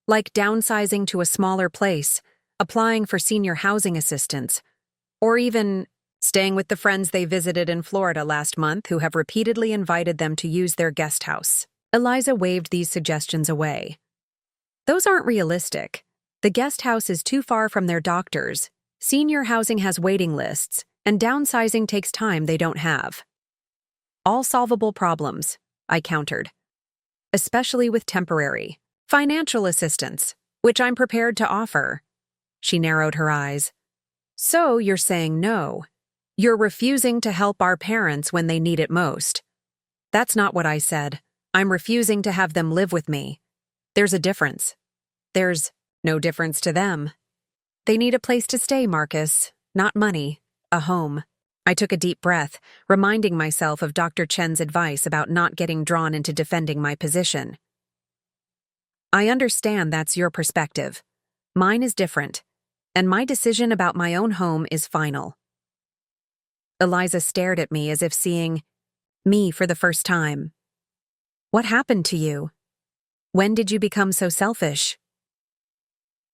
Like downsizing to a smaller place, applying for senior housing assistance, or even staying with the friends they visited in Florida last month who have repeatedly invited them to use their guest house. Eliza waved these suggestions away. Those aren't realistic. The guest house is too far from their doctors, senior housing has waiting lists, and downsizing takes time they don't have. All solvable problems, I countered. Especially with temporary financial assistance, which I'm prepared to offer. She narrowed her eyes. So you're saying no. You're refusing to help our parents when they need it most. That's not what I said. I'm refusing to have them live with me. There's a difference. There's no difference to them. They need a place to stay, Marcus, not money, a home. I took a deep breath, reminding myself of Dr. Chen's advice about not getting drawn into defending my position. I understand that's your perspective. Mine is different, and my decision about my own home is final. Eliza stared at me as if seeing me for the first time. What happened to you? When did you become so selfish?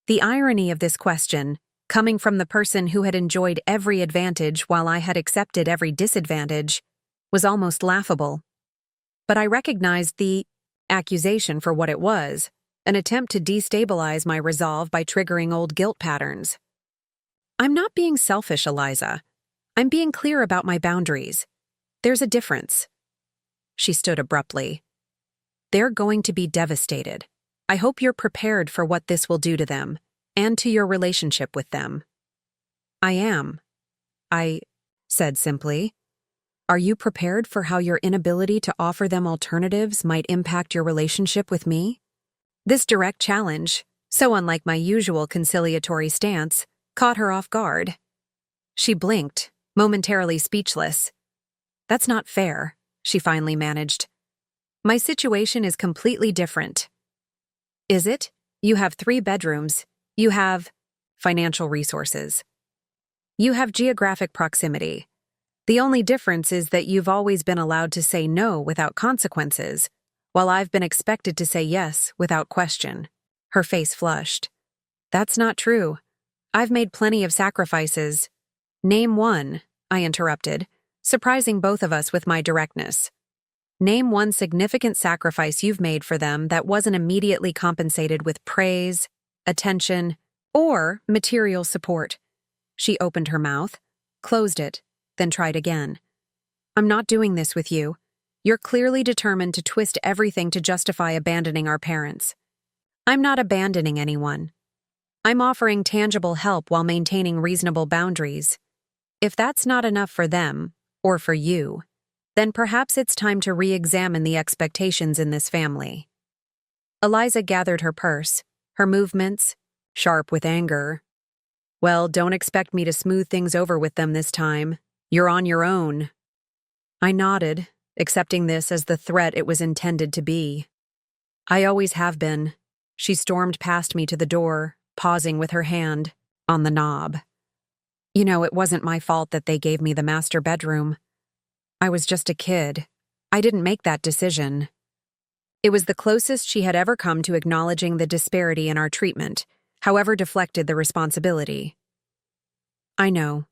The irony of this question, coming from the person who had enjoyed every advantage while I had accepted every disadvantage, was almost laughable. But I recognized the accusation for what it was, an attempt to destabilize my resolve by triggering old guilt patterns. I'm not being selfish, Eliza. I'm being clear about my boundaries. There's a difference. She stood abruptly. They're going to be devastated. I hope you're prepared for what this will do to them, and to your relationship with them. I am, I said simply. Are you prepared for how your inability to offer them alternatives might impact your relationship with me? This direct challenge, so unlike my usual conciliatory stance, caught her off guard. She blinked, momentarily speechless. That's not fair, she finally managed. My situation is completely different. Is it? You have 3 bedrooms. You have financial resources. You have geographic proximity. The only difference is that you've always been allowed to say no without consequences, while I've been expected to say yes without question. Her face flushed. That's not true. I've made plenty of sacrifices. Name one, I interrupted, surprising both of us with my directness. Name one significant sacrifice you've made for them that wasn't immediately compensated with praise, attention, or material support. She opened her mouth, closed it, then tried again. I'm not doing this with you. You're clearly determined to twist everything to justify abandoning our parents. I'm not abandoning anyone. I'm offering tangible help while maintaining reasonable boundaries. If that's not enough for them, or for you, then perhaps it's time to re-examine the expectations in this family. Eliza gathered her purse, her movements sharp with anger. Well, don't expect me to smooth things over with them this time. You're on your own. I nodded, accepting this as the threat it was intended to be. I always have been. She stormed past me to the door, pausing with her hand on the knob. You know, it wasn't my fault that they gave me the master bedroom. I was just a kid. I didn't make that decision. It was the closest she had ever come to acknowledging the disparity in our treatment, however deflected the responsibility. I know,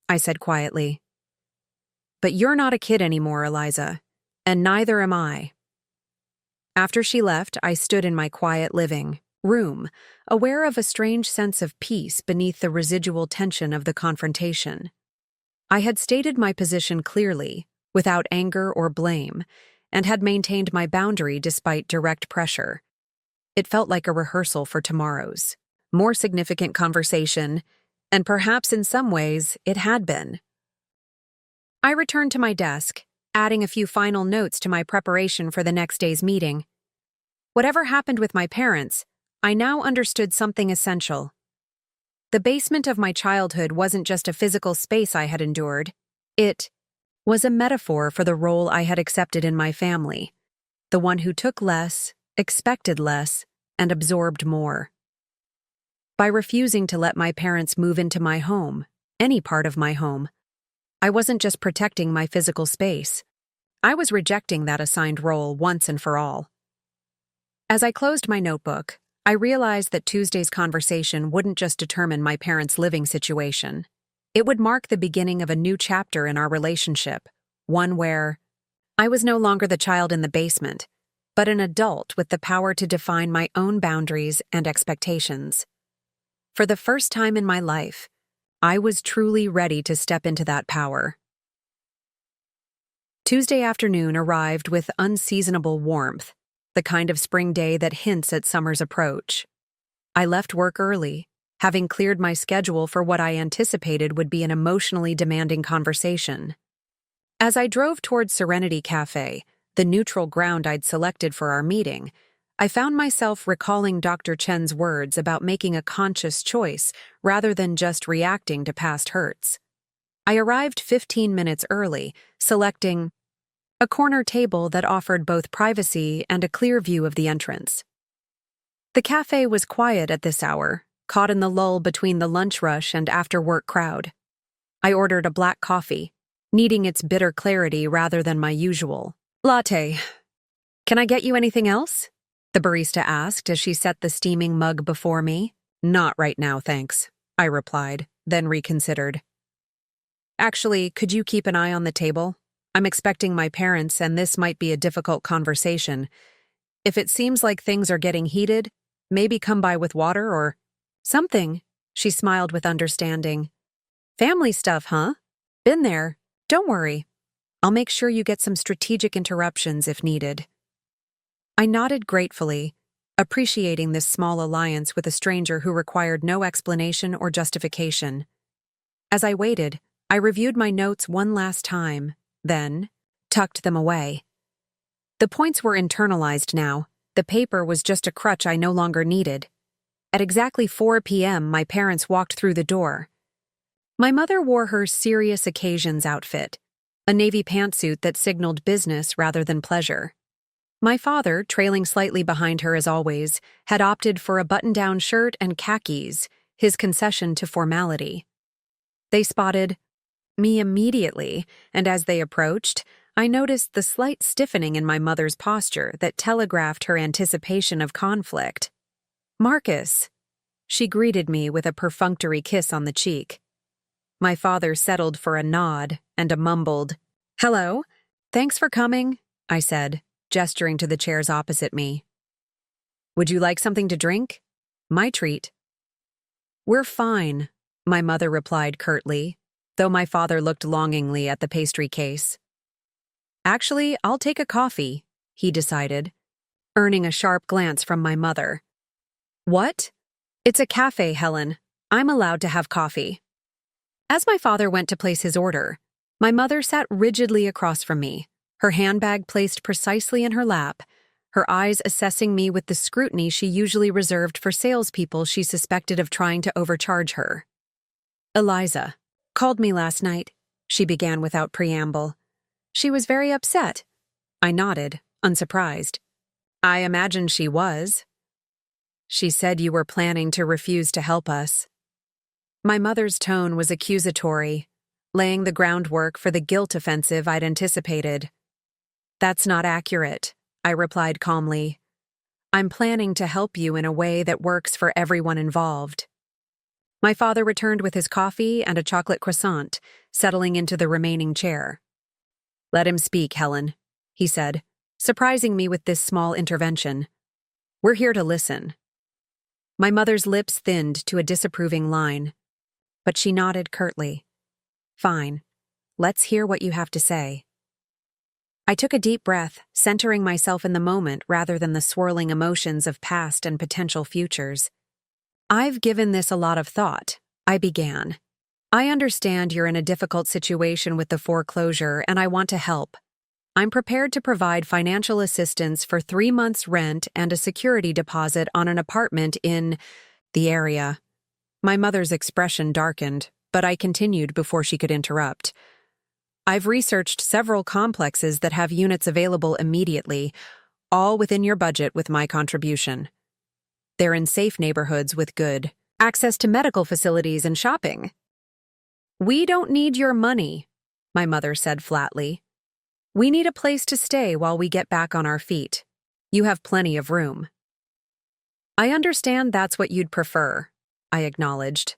I said quietly. But you're not a kid anymore, Eliza, and neither am I. After she left, I stood in my quiet living room, aware of a strange sense of peace beneath the residual tension of the confrontation. I had stated my position clearly, without anger or blame, and had maintained my boundary despite direct pressure. It felt like a rehearsal for tomorrow's more significant conversation, and perhaps in some ways it had been. I returned to my desk, adding a few final notes to my preparation for the next day's meeting. Whatever happened with my parents, I now understood something essential. The basement of my childhood wasn't just a physical space I had endured. It was a metaphor for the role I had accepted in my family, the one who took less, expected less, and absorbed more. By refusing to let my parents move into my home, any part of my home, I wasn't just protecting my physical space. I was rejecting that assigned role once and for all. As I closed my notebook, I realized that Tuesday's conversation wouldn't just determine my parents' living situation. It would mark the beginning of a new chapter in our relationship, one where I was no longer the child in the basement, but an adult with the power to define my own boundaries and expectations. For the first time in my life, I was truly ready to step into that power. Tuesday afternoon arrived with unseasonable warmth, the kind of spring day that hints at summer's approach. I left work early, having cleared my schedule for what I anticipated would be an emotionally demanding conversation. As I drove towards Serenity Cafe, the neutral ground I'd selected for our meeting, I found myself recalling Dr. Chen's words about making a conscious choice rather than just reacting to past hurts. I arrived 15 minutes early, selecting a corner table that offered both privacy and a clear view of the entrance. The cafe was quiet at this hour, caught in the lull between the lunch rush and after-work crowd. I ordered a black coffee, needing its bitter clarity rather than my usual latte. "Can I get you anything else?" the barista asked as she set the steaming mug before me. "Not right now, thanks," I replied, then reconsidered. "Actually, could you keep an eye on the table? I'm expecting my parents, and this might be a difficult conversation. If it seems like things are getting heated, maybe come by with water or something." She smiled with understanding. "Family stuff, huh? Been there. Don't worry. I'll make sure you get some strategic interruptions if needed." I nodded gratefully, appreciating this small alliance with a stranger who required no explanation or justification. As I waited, I reviewed my notes one last time, then tucked them away. The points were internalized now. The paper was just a crutch I no longer needed. At exactly 4 p.m., my parents walked through the door. My mother wore her serious occasions outfit, a navy pantsuit that signaled business rather than pleasure. My father, trailing slightly behind her as always, had opted for a button-down shirt and khakis, his concession to formality. They spotted me immediately, and as they approached, I noticed the slight stiffening in my mother's posture that telegraphed her anticipation of conflict. "Marcus," she greeted me with a perfunctory kiss on the cheek. My father settled for a nod and a mumbled, "Hello, thanks for coming," I said, gesturing to the chairs opposite me. "Would you like something to drink?" "My treat." "We're fine," my mother replied curtly, though my father looked longingly at the pastry case. "Actually, I'll take a coffee," he decided, earning a sharp glance from my mother. "What?" "It's a cafe, Helen. I'm allowed to have coffee." As my father went to place his order, my mother sat rigidly across from me, her handbag placed precisely in her lap, her eyes assessing me with the scrutiny she usually reserved for salespeople she suspected of trying to overcharge her. "Eliza called me last night," she began without preamble. "She was very upset." I nodded, unsurprised. "I imagined she was." "She said you were planning to refuse to help us." My mother's tone was accusatory, laying the groundwork for the guilt offensive I'd anticipated. "That's not accurate," I replied calmly. "I'm planning to help you in a way that works for everyone involved." My father returned with his coffee and a chocolate croissant, settling into the remaining chair. "Let him speak, Helen," he said, surprising me with this small intervention. "We're here to listen." My mother's lips thinned to a disapproving line, but she nodded curtly. "Fine. Let's hear what you have to say." I took a deep breath, centering myself in the moment rather than the swirling emotions of past and potential futures. "I've given this a lot of thought," I began. "I understand you're in a difficult situation with the foreclosure, and I want to help. I'm prepared to provide financial assistance for 3 months' rent and a security deposit on an apartment in the area." My mother's expression darkened, but I continued before she could interrupt. I've researched several complexes that have units available immediately, all within your budget with my contribution. They're in safe neighborhoods with good access to medical facilities and shopping. We don't need your money, my mother said flatly. We need a place to stay while we get back on our feet. You have plenty of room. I understand that's what you'd prefer, I acknowledged.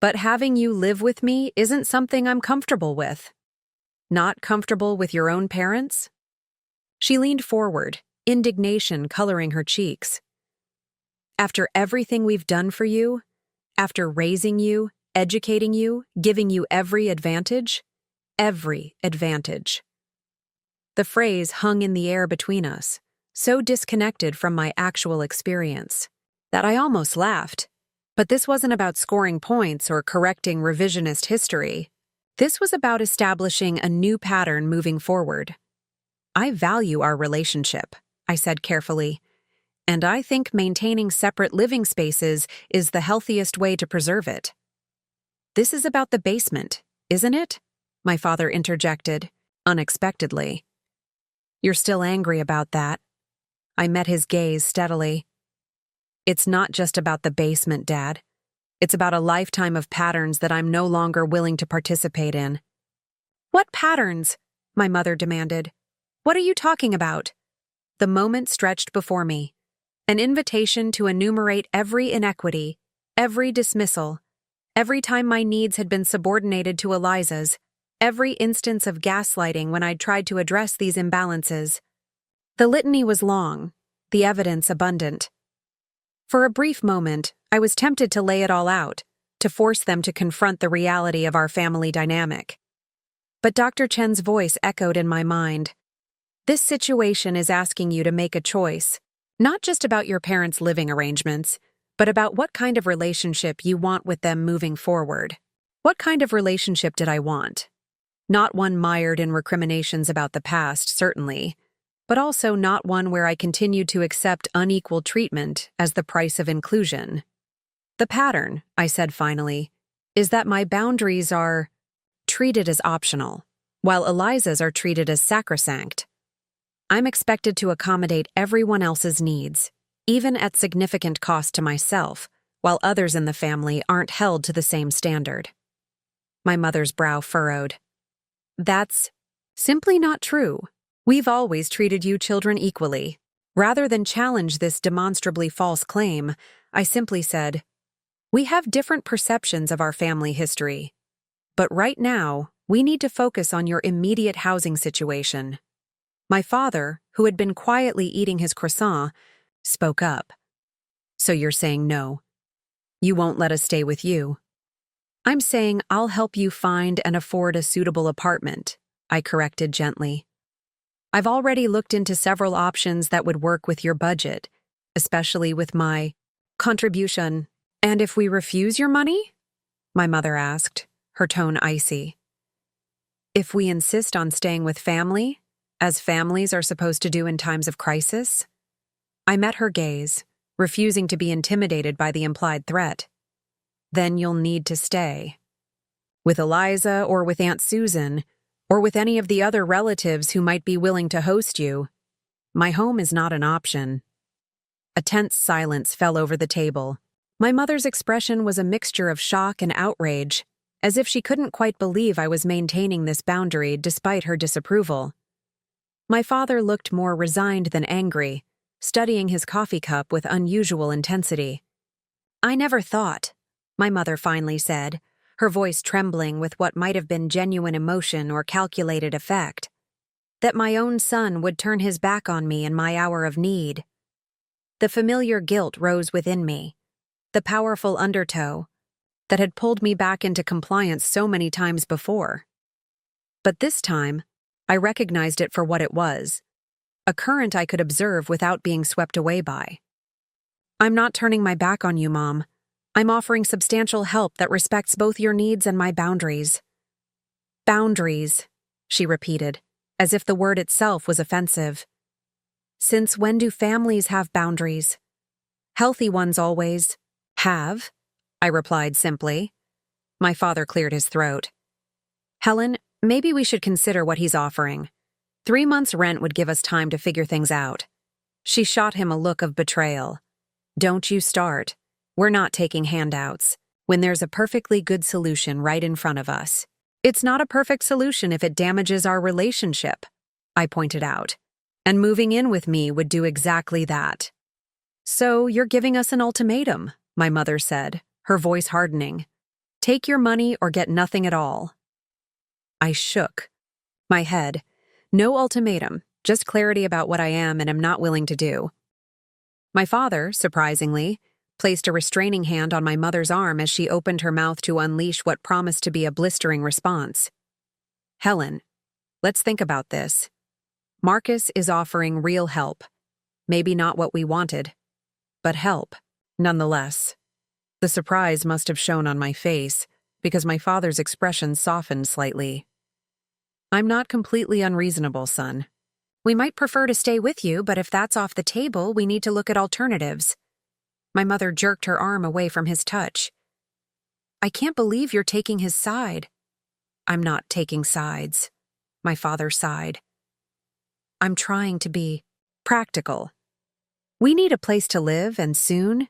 But having you live with me isn't something I'm comfortable with. Not comfortable with your own parents? She leaned forward, indignation coloring her cheeks. After everything we've done for you, after raising you, educating you, giving you every advantage. The phrase hung in the air between us, so disconnected from my actual experience, that I almost laughed. But this wasn't about scoring points or correcting revisionist history. This was about establishing a new pattern moving forward. I value our relationship, I said carefully, and I think maintaining separate living spaces is the healthiest way to preserve it. This is about the basement, isn't it? My father interjected, unexpectedly. You're still angry about that. I met his gaze steadily. It's not just about the basement, Dad. It's about a lifetime of patterns that I'm no longer willing to participate in. What patterns? My mother demanded. What are you talking about? The moment stretched before me. An invitation to enumerate every inequity, every dismissal, every time my needs had been subordinated to Eliza's, every instance of gaslighting when I'd tried to address these imbalances. The litany was long, the evidence abundant. For a brief moment, I was tempted to lay it all out, to force them to confront the reality of our family dynamic. But Dr. Chen's voice echoed in my mind. This situation is asking you to make a choice, not just about your parents' living arrangements, but about what kind of relationship you want with them moving forward. What kind of relationship did I want? Not one mired in recriminations about the past, certainly, but also not one where I continued to accept unequal treatment as the price of inclusion. The pattern, I said finally, is that my boundaries are treated as optional, while Eliza's are treated as sacrosanct. I'm expected to accommodate everyone else's needs, even at significant cost to myself, while others in the family aren't held to the same standard. My mother's brow furrowed. That's simply not true. We've always treated you children equally. Rather than challenge this demonstrably false claim, I simply said, we have different perceptions of our family history. But right now, we need to focus on your immediate housing situation. My father, who had been quietly eating his croissant, spoke up. So you're saying no. You won't let us stay with you. I'm saying I'll help you find and afford a suitable apartment, I corrected gently. I've already looked into several options that would work with your budget, especially with my contribution. And if we refuse your money? My mother asked, her tone icy. If we insist on staying with family, as families are supposed to do in times of crisis? I met her gaze, refusing to be intimidated by the implied threat. Then you'll need to stay. With Eliza or with Aunt Susan, or with any of the other relatives who might be willing to host you. My home is not an option. A tense silence fell over the table. My mother's expression was a mixture of shock and outrage, as if she couldn't quite believe I was maintaining this boundary despite her disapproval. My father looked more resigned than angry, studying his coffee cup with unusual intensity. I never thought, my mother finally said, her voice trembling with what might have been genuine emotion or calculated effect, that my own son would turn his back on me in my hour of need. The familiar guilt rose within me, the powerful undertow that had pulled me back into compliance so many times before. But this time, I recognized it for what it was, a current I could observe without being swept away by. I'm not turning my back on you, Mom. I'm offering substantial help that respects both your needs and my boundaries. Boundaries, she repeated, as if the word itself was offensive. Since when do families have boundaries? Healthy ones always have, I replied simply. My father cleared his throat. Helen, Maybe we should consider what he's offering. 3 months' rent would give us time to figure things out. She shot him a look of betrayal. Don't you start. We're not taking handouts when there's a perfectly good solution right in front of us. It's not a perfect solution if it damages our relationship, I pointed out. And moving in with me would do exactly that. So you're giving us an ultimatum, my mother said, her voice hardening. Take your money or get nothing at all. I shook my head. No ultimatum, just clarity about what I am and am not willing to do. My father, surprisingly, placed a restraining hand on my mother's arm as she opened her mouth to unleash what promised to be a blistering response. Helen, let's think about this. Marcus is offering real help. Maybe not what we wanted, but help, nonetheless. The surprise must have shown on my face, because my father's expression softened slightly. I'm not completely unreasonable, son. We might prefer to stay with you, but if that's off the table, we need to look at alternatives. My mother jerked her arm away from his touch. I can't believe you're taking his side. I'm not taking sides. My father sighed. I'm trying to be practical. We need a place to live, and soon.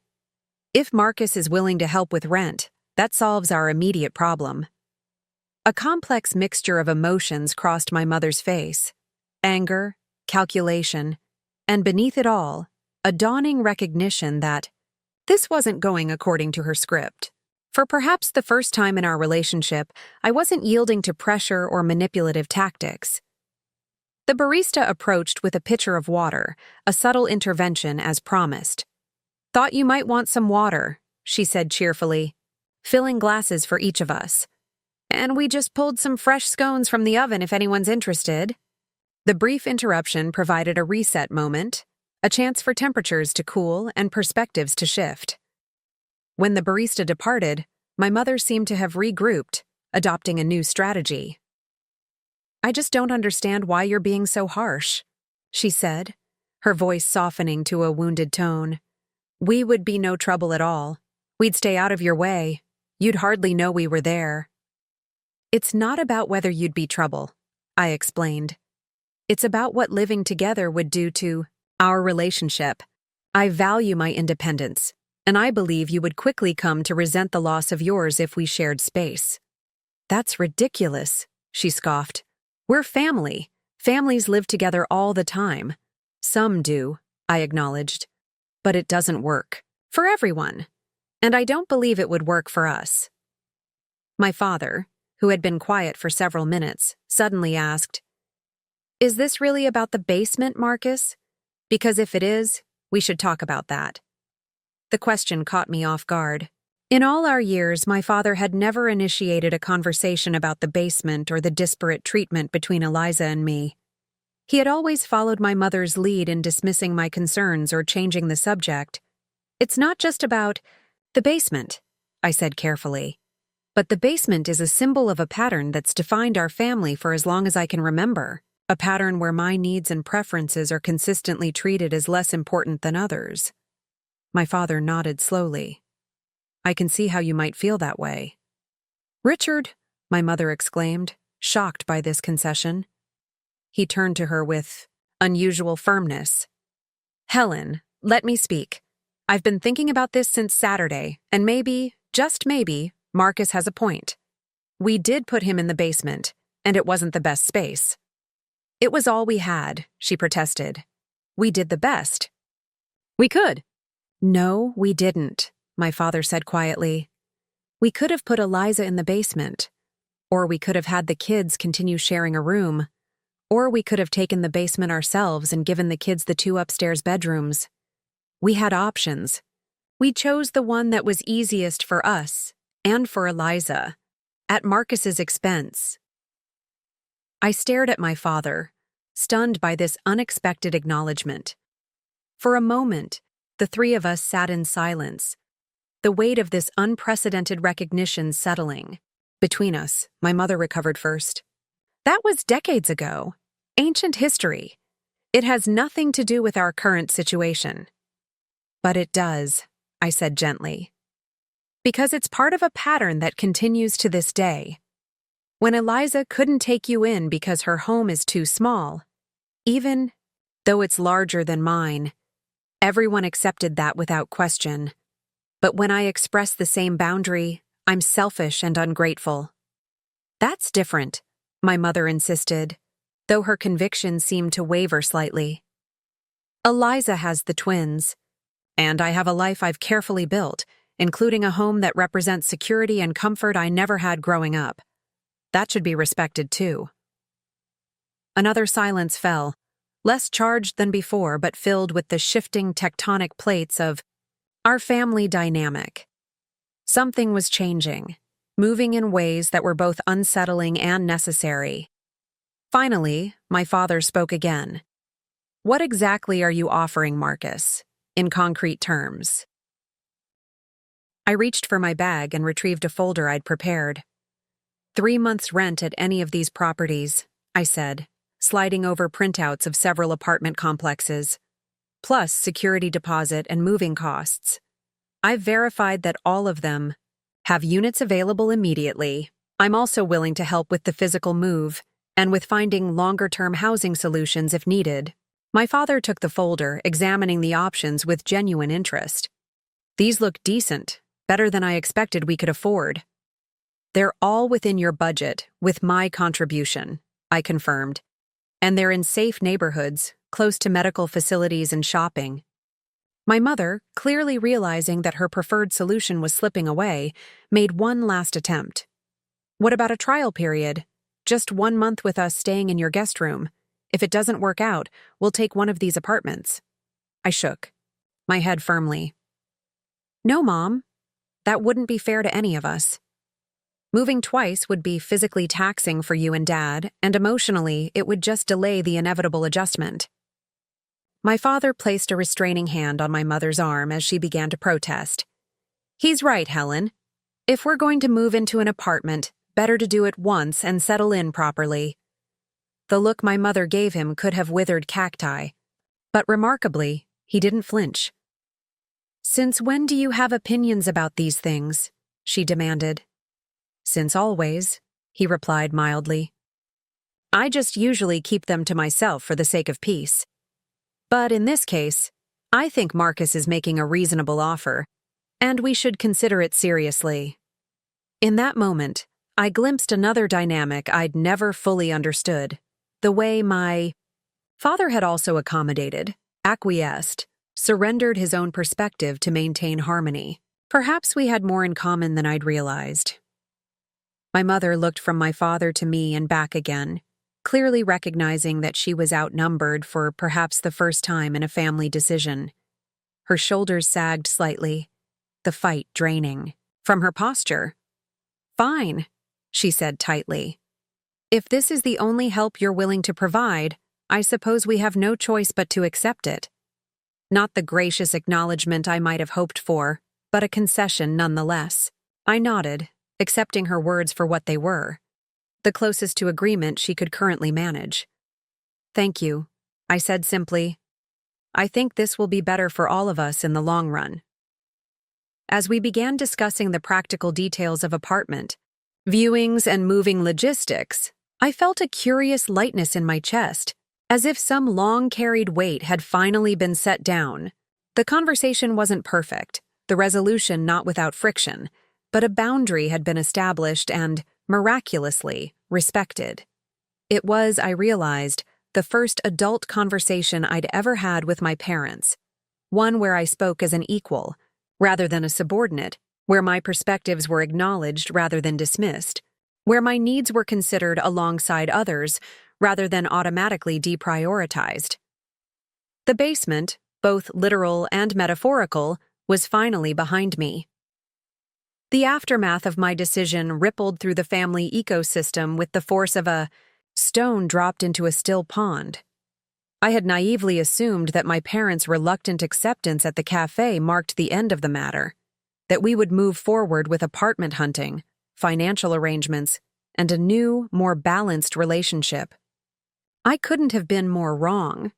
If Marcus is willing to help with rent, that solves our immediate problem. A complex mixture of emotions crossed my mother's face. Anger, calculation, and beneath it all, a dawning recognition that this wasn't going according to her script. For perhaps the first time in our relationship, I wasn't yielding to pressure or manipulative tactics. The barista approached with a pitcher of water, a subtle intervention as promised. Thought you might want some water, she said cheerfully, filling glasses for each of us. And we just pulled some fresh scones from the oven if anyone's interested. The brief interruption provided a reset moment, a chance for temperatures to cool and perspectives to shift. When the barista departed, my mother seemed to have regrouped, adopting a new strategy. I just don't understand why you're being so harsh, she said, her voice softening to a wounded tone. We would be no trouble at all. We'd stay out of your way. You'd hardly know we were there. It's not about whether you'd be trouble, I explained. It's about what living together would do to our relationship. I value my independence, and I believe you would quickly come to resent the loss of yours if we shared space. That's ridiculous, she scoffed. We're family. Families live together all the time. Some do, I acknowledged. But it doesn't work for everyone. And I don't believe it would work for us. My father, who had been quiet for several minutes, suddenly asked, Is this really about the basement, Marcus? Because if it is, we should talk about that. The question caught me off guard. In all our years, my father had never initiated a conversation about the basement or the disparate treatment between Eliza and me. He had always followed my mother's lead in dismissing my concerns or changing the subject. It's not just about the basement, I said carefully. But the basement is a symbol of a pattern that's defined our family for as long as I can remember, a pattern where my needs and preferences are consistently treated as less important than others. My father nodded slowly. I can see how you might feel that way. Richard, my mother exclaimed, shocked by this concession. He turned to her with unusual firmness. Helen, let me speak. I've been thinking about this since Saturday, and maybe, just maybe, Marcus has a point. We did put him in the basement, and it wasn't the best space. It was all we had, she protested. We did the best. We could. No, we didn't, my father said quietly. We could have put Eliza in the basement, or we could have had the kids continue sharing a room, or we could have taken the basement ourselves and given the kids the 2 upstairs bedrooms. We had options. We chose the one that was easiest for us. And for Eliza, at Marcus's expense. I stared at my father, stunned by this unexpected acknowledgement. For a moment, the 3 of us sat in silence, the weight of this unprecedented recognition settling. Between us, my mother recovered first. That was decades ago. Ancient history. It has nothing to do with our current situation. But it does, I said gently. Because it's part of a pattern that continues to this day. When Eliza couldn't take you in because her home is too small, even though it's larger than mine, everyone accepted that without question. But when I express the same boundary, I'm selfish and ungrateful. That's different, my mother insisted, though her conviction seemed to waver slightly. Eliza has the twins, and I have a life I've carefully built, including a home that represents security and comfort I never had growing up. That should be respected too. Another silence fell, less charged than before but filled with the shifting tectonic plates of our family dynamic. Something was changing, moving in ways that were both unsettling and necessary. Finally, my father spoke again. What exactly are you offering, Marcus, in concrete terms? I reached for my bag and retrieved a folder I'd prepared. 3 months' rent at any of these properties, I said, sliding over printouts of several apartment complexes, plus security deposit and moving costs. I've verified that all of them have units available immediately. I'm also willing to help with the physical move and with finding longer-term housing solutions if needed. My father took the folder, examining the options with genuine interest. These look decent, better than I expected we could afford. They're all within your budget, with my contribution, I confirmed. And they're in safe neighborhoods, close to medical facilities and shopping. My mother, clearly realizing that her preferred solution was slipping away, made one last attempt. What about a trial period? Just 1 month with us staying in your guest room. If it doesn't work out, we'll take one of these apartments. I shook, my head firmly. No, Mom. That wouldn't be fair to any of us. Moving twice would be physically taxing for you and Dad, and emotionally, it would just delay the inevitable adjustment. My father placed a restraining hand on my mother's arm as she began to protest. He's right, Helen. If we're going to move into an apartment, better to do it once and settle in properly. The look my mother gave him could have withered cacti, but remarkably, he didn't flinch. Since when do you have opinions about these things? She demanded. Since always, he replied mildly. I just usually keep them to myself for the sake of peace. But in this case, I think Marcus is making a reasonable offer, and we should consider it seriously. In that moment, I glimpsed another dynamic I'd never fully understood, the way my father had also accommodated, acquiesced, surrendered his own perspective to maintain harmony. Perhaps we had more in common than I'd realized. My mother looked from my father to me and back again, clearly recognizing that she was outnumbered for perhaps the first time in a family decision. Her shoulders sagged slightly, the fight draining. From her posture, "Fine," she said tightly. "If this is the only help you're willing to provide, I suppose we have no choice but to accept it." Not the gracious acknowledgement I might have hoped for, but a concession nonetheless. I nodded, accepting her words for what they were, the closest to agreement she could currently manage. "Thank you," I said simply. "I think this will be better for all of us in the long run." As we began discussing the practical details of apartment, viewings, and moving logistics, I felt a curious lightness in my chest, as if some long-carried weight had finally been set down. The conversation wasn't perfect, the resolution not without friction, but a boundary had been established and, miraculously, respected. It was, I realized, the first adult conversation I'd ever had with my parents, one where I spoke as an equal, rather than a subordinate, where my perspectives were acknowledged rather than dismissed, where my needs were considered alongside others rather than automatically deprioritized. The basement, both literal and metaphorical, was finally behind me. The aftermath of my decision rippled through the family ecosystem with the force of a stone dropped into a still pond. I had naively assumed that my parents' reluctant acceptance at the cafe marked the end of the matter, that we would move forward with apartment hunting, financial arrangements, and a new, more balanced relationship. I couldn't have been more wrong.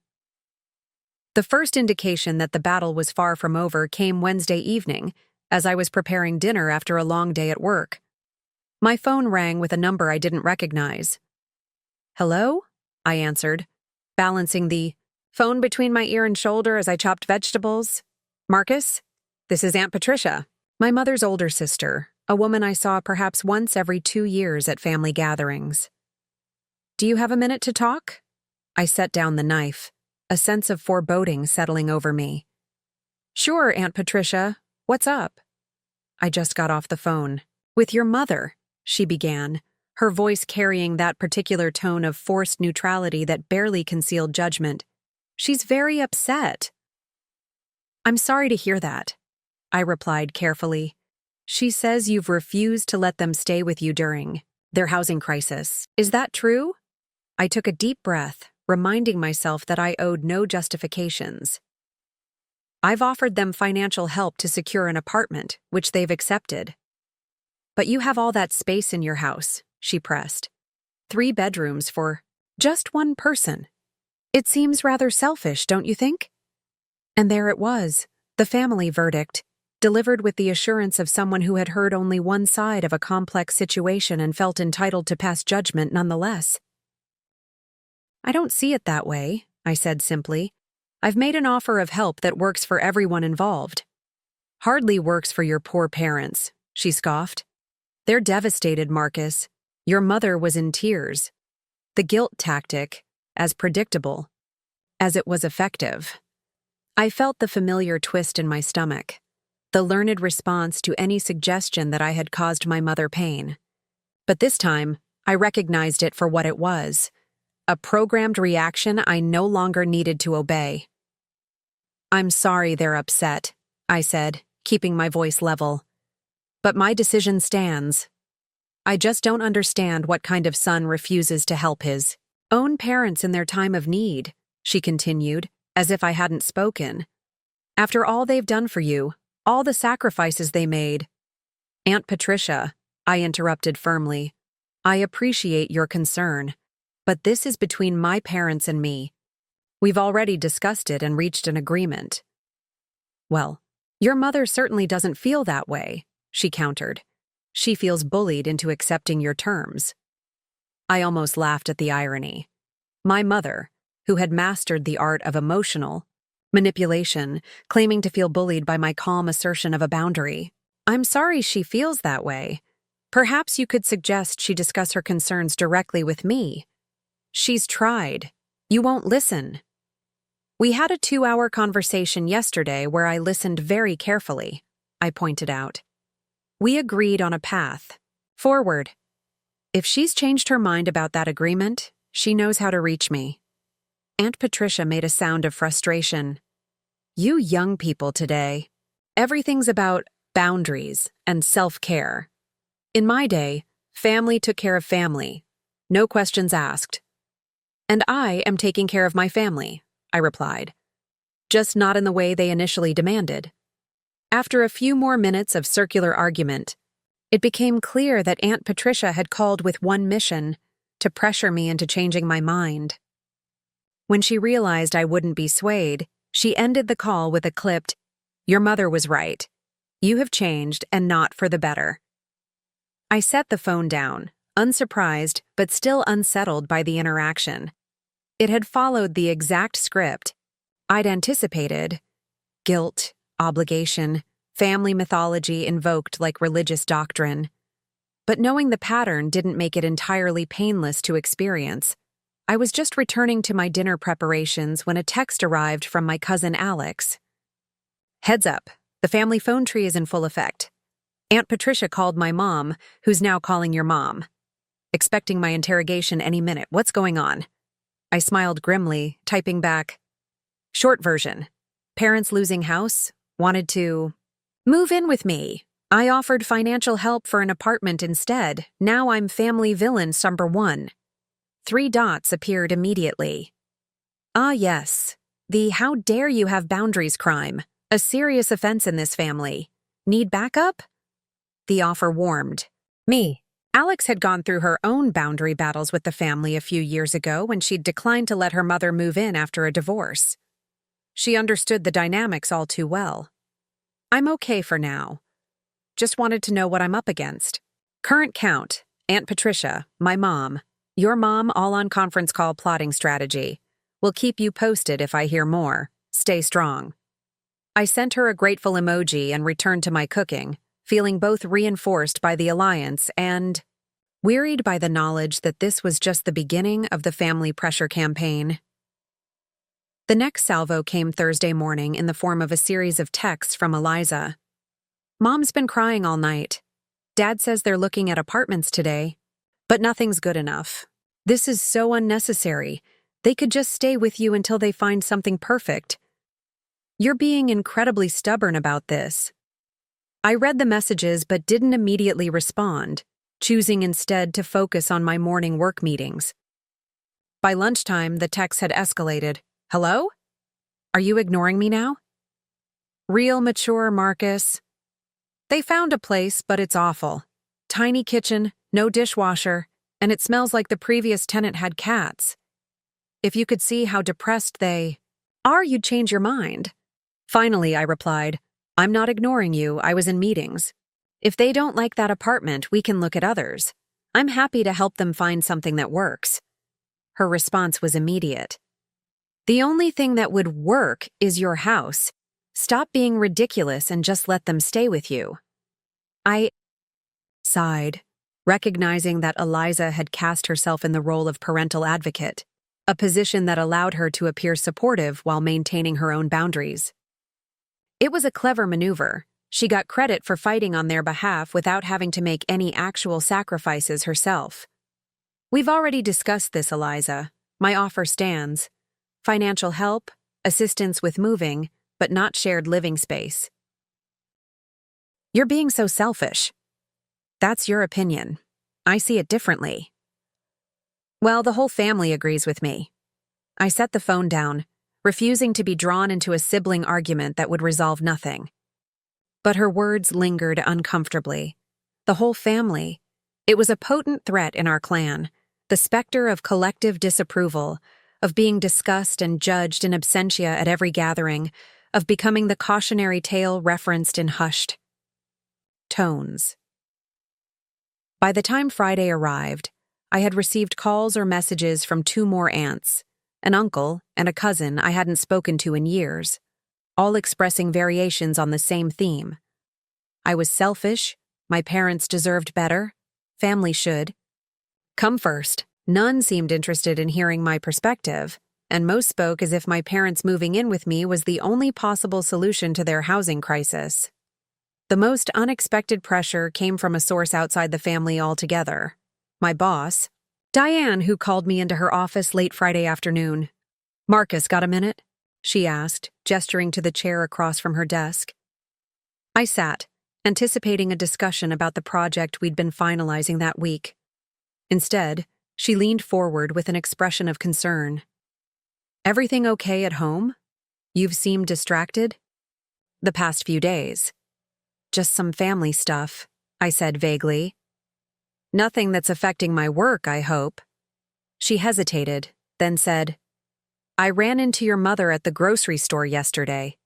The first indication that the battle was far from over came Wednesday evening, as I was preparing dinner after a long day at work. My phone rang with a number I didn't recognize. "Hello?" I answered, balancing the phone between my ear and shoulder as I chopped vegetables. "Marcus, this is Aunt Patricia, my mother's older sister, a woman I saw perhaps once every 2 years at family gatherings. Do you have a minute to talk?" I set down the knife, a sense of foreboding settling over me. "Sure, Aunt Patricia. What's up?" I just got off the phone. "With your mother," she began, her voice carrying that particular tone of forced neutrality that barely concealed judgment. "She's very upset." "I'm sorry to hear that," I replied carefully. "She says you've refused to let them stay with you during their housing crisis. Is that true?" I took a deep breath, reminding myself that I owed no justifications. "I've offered them financial help to secure an apartment, which they've accepted." "But you have all that space in your house," she pressed. 3 bedrooms for just one person. It seems rather selfish, don't you think?" And there it was, the family verdict, delivered with the assurance of someone who had heard only one side of a complex situation and felt entitled to pass judgment nonetheless. "I don't see it that way," I said simply. "I've made an offer of help that works for everyone involved." "Hardly works for your poor parents," she scoffed. "They're devastated, Marcus. Your mother was in tears." The guilt tactic, as predictable as it was effective. I felt the familiar twist in my stomach, the learned response to any suggestion that I had caused my mother pain. But this time, I recognized it for what it was, a programmed reaction I no longer needed to obey. "I'm sorry they're upset," I said, keeping my voice level. "But my decision stands. I just don't understand what kind of son refuses to help his own parents in their time of need," she continued, as if I hadn't spoken. "After all they've done for you, all the sacrifices they made." "Aunt Patricia," I interrupted firmly, "I appreciate your concern, but this is between my parents and me. We've already discussed it and reached an agreement." "Well, your mother certainly doesn't feel that way," she countered. "She feels bullied into accepting your terms." I almost laughed at the irony. My mother, who had mastered the art of emotional manipulation, claiming to feel bullied by my calm assertion of a boundary. "I'm sorry she feels that way. Perhaps you could suggest she discuss her concerns directly with me." "She's tried. You won't listen." "We had a 2-hour conversation yesterday where I listened very carefully," I pointed out. "We agreed on a path forward. If she's changed her mind about that agreement, she knows how to reach me." Aunt Patricia made a sound of frustration. "You young people today, everything's about boundaries and self-care. In my day, family took care of family, no questions asked. And I am taking care of my family," I replied, "just not in the way they initially demanded." After a few more minutes of circular argument, it became clear that Aunt Patricia had called with one mission: to pressure me into changing my mind. When she realized I wouldn't be swayed, she ended the call with a clipped, "Your mother was right. You have changed, and not for the better." I set the phone down, unsurprised but still unsettled by the interaction. It had followed the exact script I'd anticipated: guilt, obligation, family mythology invoked like religious doctrine. But knowing the pattern didn't make it entirely painless to experience. I was just returning to my dinner preparations when a text arrived from my cousin Alex. "Heads up, the family phone tree is in full effect. Aunt Patricia called my mom, who's now calling your mom. Expecting my interrogation any minute. What's going on?" I smiled grimly, typing back, "Short version. Parents losing house, wanted to move in with me. I offered financial help for an apartment instead. Now I'm family villain number 1. 3 dots appeared immediately. "Ah, yes. The 'how dare you have boundaries' crime. A serious offense in this family. Need backup?" The offer warmed me. Alex had gone through her own boundary battles with the family a few years ago when she'd declined to let her mother move in after a divorce. She understood the dynamics all too well. I'm okay for now. Just wanted to know what I'm up against. Current count: Aunt Patricia, my mom, your mom, all on conference call plotting strategy. Will keep you posted if I hear more. Stay strong. I sent her a grateful emoji and returned to my cooking, feeling both reinforced by the alliance and wearied by the knowledge that this was just the beginning of the family pressure campaign. The next salvo came Thursday morning in the form of a series of texts from Eliza. Mom's been crying all night. Dad says they're looking at apartments today, but nothing's good enough. This is so unnecessary. They could just stay with you until they find something perfect. You're being incredibly stubborn about this. I read the messages but didn't immediately respond, choosing instead to focus on my morning work meetings. By lunchtime, the texts had escalated. Hello? Are you ignoring me now? Real mature, Marcus. They found a place, but it's awful. Tiny kitchen, no dishwasher, and it smells like the previous tenant had cats. If you could see how depressed they are, you'd change your mind. Finally, I replied, I'm not ignoring you, I was in meetings. If they don't like that apartment, we can look at others. I'm happy to help them find something that works. Her response was immediate. The only thing that would work is your house. Stop being ridiculous and just let them stay with you. I sighed, recognizing that Eliza had cast herself in the role of parental advocate, a position that allowed her to appear supportive while maintaining her own boundaries. It was a clever maneuver. She got credit for fighting on their behalf without having to make any actual sacrifices herself. We've already discussed this, Eliza. My offer stands. Financial help, assistance with moving, but not shared living space. You're being so selfish. That's your opinion. I see it differently. Well, the whole family agrees with me. I set the phone down, refusing to be drawn into a sibling argument that would resolve nothing. But her words lingered uncomfortably. The whole family. It was a potent threat in our clan, the specter of collective disapproval, of being discussed and judged in absentia at every gathering, of becoming the cautionary tale referenced in hushed tones. By the time Friday arrived, I had received calls or messages from 2 more aunts, an uncle and a cousin I hadn't spoken to in years, all expressing variations on the same theme. I was selfish, my parents deserved better, family should come first. None seemed interested in hearing my perspective, and most spoke as if my parents moving in with me was the only possible solution to their housing crisis. The most unexpected pressure came from a source outside the family altogether. My boss, Diane, who called me into her office late Friday afternoon. Marcus, got a minute? She asked, gesturing to the chair across from her desk. I sat, anticipating a discussion about the project we'd been finalizing that week. Instead, she leaned forward with an expression of concern. Everything okay at home? You've seemed distracted? The past few days. Just some family stuff, I said vaguely. Nothing that's affecting my work, I hope. She hesitated, then said, I ran into your mother at the grocery store yesterday.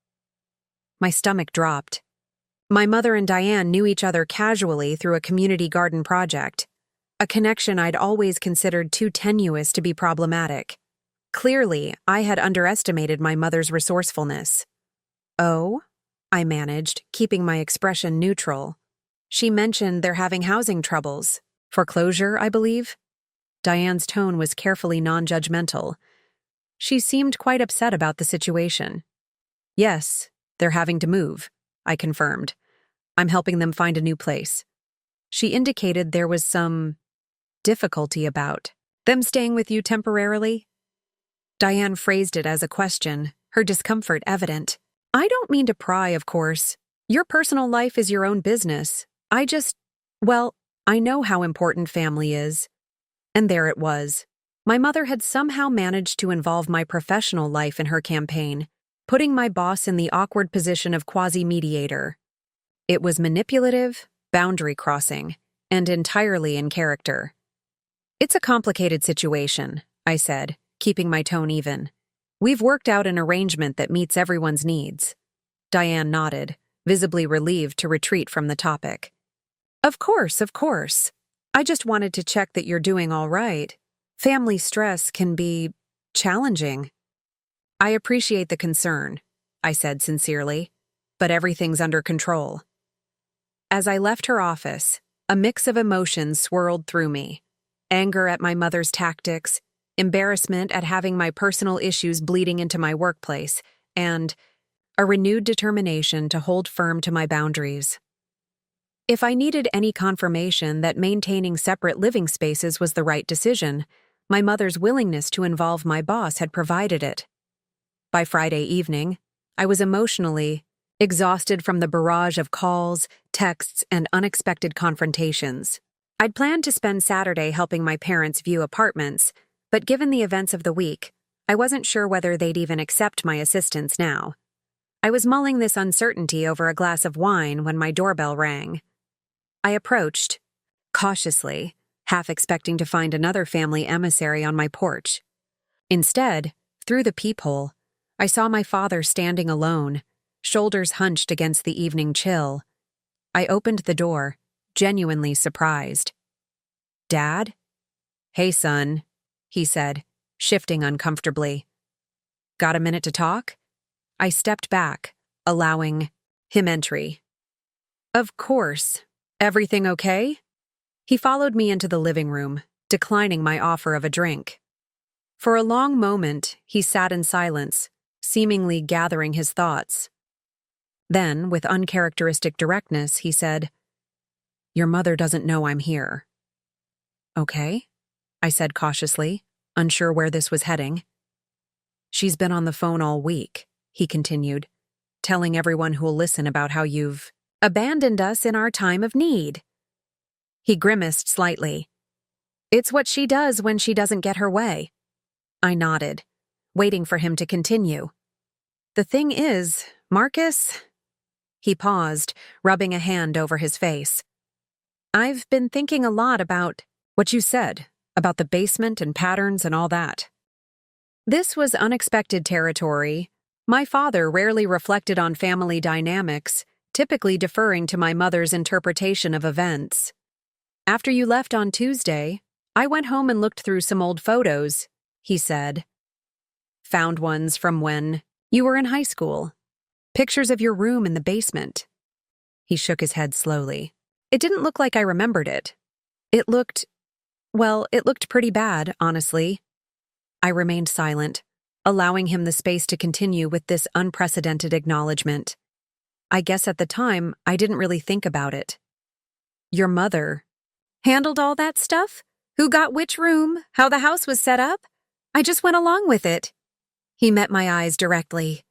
My stomach dropped. My mother and Diane knew each other casually through a community garden project, a connection I'd always considered too tenuous to be problematic. Clearly, I had underestimated my mother's resourcefulness. Oh? I managed, keeping my expression neutral. She mentioned they're having housing troubles. Foreclosure, I believe? Diane's tone was carefully non-judgmental. She seemed quite upset about the situation. Yes, they're having to move, I confirmed. I'm helping them find a new place. She indicated there was some difficulty about them staying with you temporarily. Diane phrased it as a question, her discomfort evident. I don't mean to pry, of course. Your personal life is your own business. I know how important family is. And there it was. My mother had somehow managed to involve my professional life in her campaign, putting my boss in the awkward position of quasi-mediator. It was manipulative, boundary crossing, and entirely in character. It's a complicated situation, I said, keeping my tone even. We've worked out an arrangement that meets everyone's needs. Diane nodded, visibly relieved to retreat from the topic. Of course, of course. I just wanted to check that you're doing all right. Family stress can be challenging. I appreciate the concern, I said sincerely, but everything's under control. As I left her office, a mix of emotions swirled through me. Anger at my mother's tactics, embarrassment at having my personal issues bleeding into my workplace, and a renewed determination to hold firm to my boundaries. If I needed any confirmation that maintaining separate living spaces was the right decision, my mother's willingness to involve my boss had provided it. By Friday evening, I was emotionally exhausted from the barrage of calls, texts, and unexpected confrontations. I'd planned to spend Saturday helping my parents view apartments, but given the events of the week, I wasn't sure whether they'd even accept my assistance now. I was mulling this uncertainty over a glass of wine when my doorbell rang. I approached, cautiously, half expecting to find another family emissary on my porch. Instead, through the peephole, I saw my father standing alone, shoulders hunched against the evening chill. I opened the door, genuinely surprised. "Dad?" "Hey, son," he said, shifting uncomfortably. "Got a minute to talk?" I stepped back, allowing him entry. "Of course. Everything okay?" He followed me into the living room, declining my offer of a drink. For a long moment, he sat in silence, seemingly gathering his thoughts. Then, with uncharacteristic directness, he said, "Your mother doesn't know I'm here." "Okay," I said cautiously, unsure where this was heading. "She's been on the phone all week," he continued, "telling everyone who'll listen about how you've abandoned us in our time of need." He grimaced slightly. "It's what she does when she doesn't get her way." I nodded, waiting for him to continue. "The thing is, Marcus—" He paused, rubbing a hand over his face. "I've been thinking a lot about what you said, about the basement and patterns and all that." This was unexpected territory. My father rarely reflected on family dynamics, typically deferring to my mother's interpretation of events. "After you left on Tuesday, I went home and looked through some old photos," he said. "Found ones from when you were in high school. Pictures of your room in the basement." He shook his head slowly. "It didn't look like I remembered it. It looked pretty bad, honestly." I remained silent, allowing him the space to continue with this unprecedented acknowledgement. I guess at the time, I didn't really think about it. "Your mother handled all that stuff? Who got which room? How the house was set up? I just went along with it." He met my eyes directly.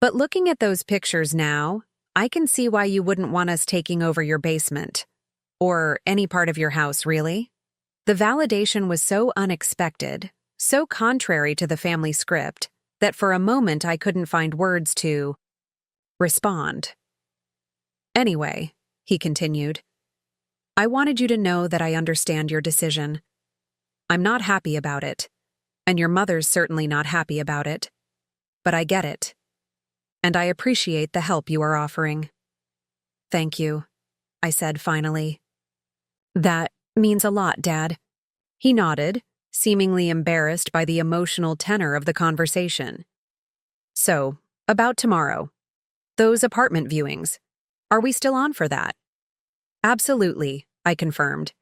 "But looking at those pictures now, I can see why you wouldn't want us taking over your basement. Or any part of your house, really." The validation was so unexpected, so contrary to the family script, that for a moment I couldn't find words to respond. "Anyway," he continued, "I wanted you to know that I understand your decision. I'm not happy about it, and your mother's certainly not happy about it. But I get it, and I appreciate the help you are offering." "Thank you," I said finally. "That means a lot, Dad." He nodded, seemingly embarrassed by the emotional tenor of the conversation. "So, about tomorrow. Those apartment viewings. Are we still on for that?" "Absolutely," I confirmed.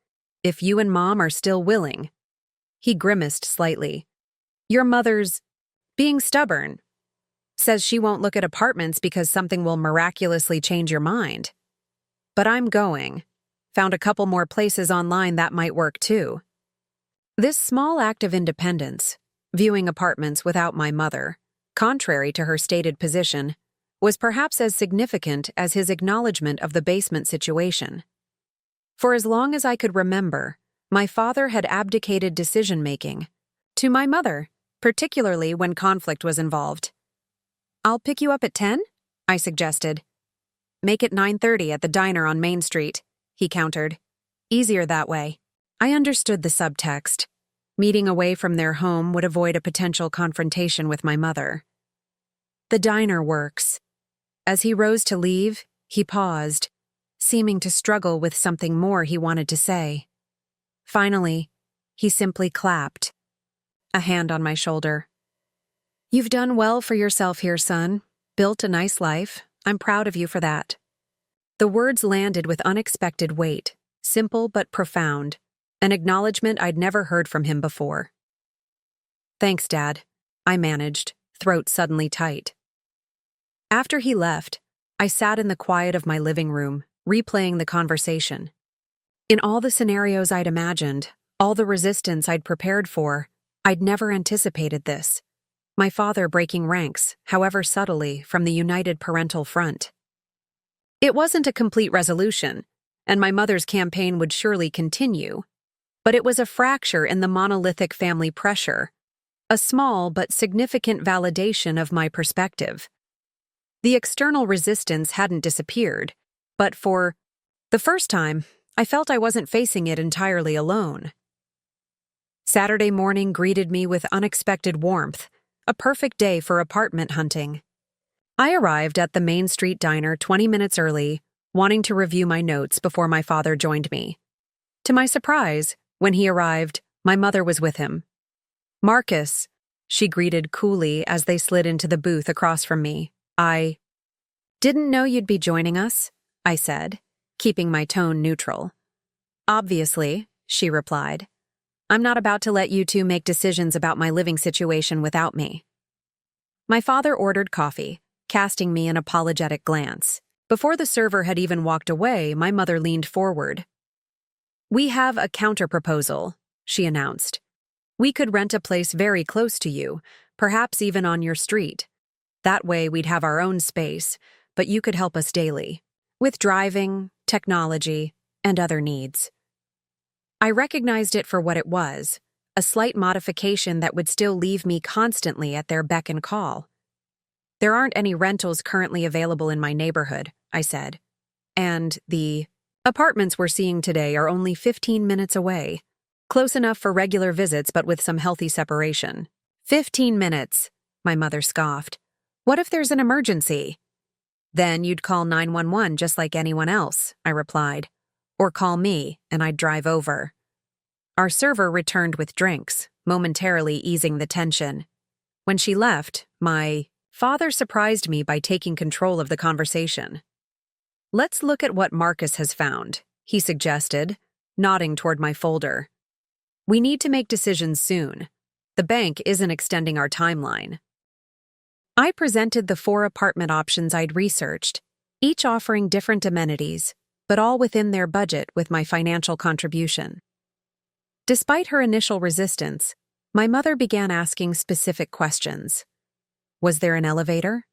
"If you and Mom are still willing." He grimaced slightly. "Your mother's being stubborn. Says she won't look at apartments because something will miraculously change your mind. But I'm going. Found a couple more places online that might work too." This small act of independence, viewing apartments without my mother, contrary to her stated position, was perhaps as significant as his acknowledgement of the basement situation. For as long as I could remember, my father had abdicated decision-making to my mother, particularly when conflict was involved. "I'll pick you up at 10?" I suggested. "Make it 9:30 at the diner on Main Street," he countered. "Easier that way." I understood the subtext. Meeting away from their home would avoid a potential confrontation with my mother. "The diner works." As he rose to leave, he paused, seeming to struggle with something more he wanted to say. Finally, he simply clapped, a hand on my shoulder. "You've done well for yourself here, son. Built a nice life. I'm proud of you for that." The words landed with unexpected weight, simple but profound, an acknowledgement I'd never heard from him before. "Thanks, Dad," I managed, throat suddenly tight. After he left, I sat in the quiet of my living room, replaying the conversation. In all the scenarios I'd imagined, all the resistance I'd prepared for, I'd never anticipated this. My father breaking ranks, however subtly, from the united parental front. It wasn't a complete resolution, and my mother's campaign would surely continue, but it was a fracture in the monolithic family pressure, a small but significant validation of my perspective. The external resistance hadn't disappeared, but for the first time, I felt I wasn't facing it entirely alone. Saturday morning greeted me with unexpected warmth, a perfect day for apartment hunting. I arrived at the Main Street diner 20 minutes early, wanting to review my notes before my father joined me. To my surprise, when he arrived, my mother was with him. "Marcus," she greeted coolly as they slid into the booth across from me. "I didn't know you'd be joining us," I said, keeping my tone neutral. "Obviously," she replied. "I'm not about to let you two make decisions about my living situation without me." My father ordered coffee, casting me an apologetic glance. Before the server had even walked away, my mother leaned forward. "We have a counter-proposal," she announced. "We could rent a place very close to you, perhaps even on your street. That way we'd have our own space, but you could help us daily, with driving, technology, and other needs." I recognized it for what it was, a slight modification that would still leave me constantly at their beck and call. "There aren't any rentals currently available in my neighborhood," I said. "And the apartments we're seeing today are only 15 minutes away. Close enough for regular visits but with some healthy separation." 15 minutes, my mother scoffed. "What if there's an emergency?" "Then you'd call 911 just like anyone else," I replied. "Or call me, and I'd drive over." Our server returned with drinks, momentarily easing the tension. When she left, my father surprised me by taking control of the conversation. "Let's look at what Marcus has found," he suggested, nodding toward my folder. "We need to make decisions soon. The bank isn't extending our timeline." I presented the 4 apartment options I'd researched, each offering different amenities, but all within their budget with my financial contribution. Despite her initial resistance, my mother began asking specific questions. Was there an elevator?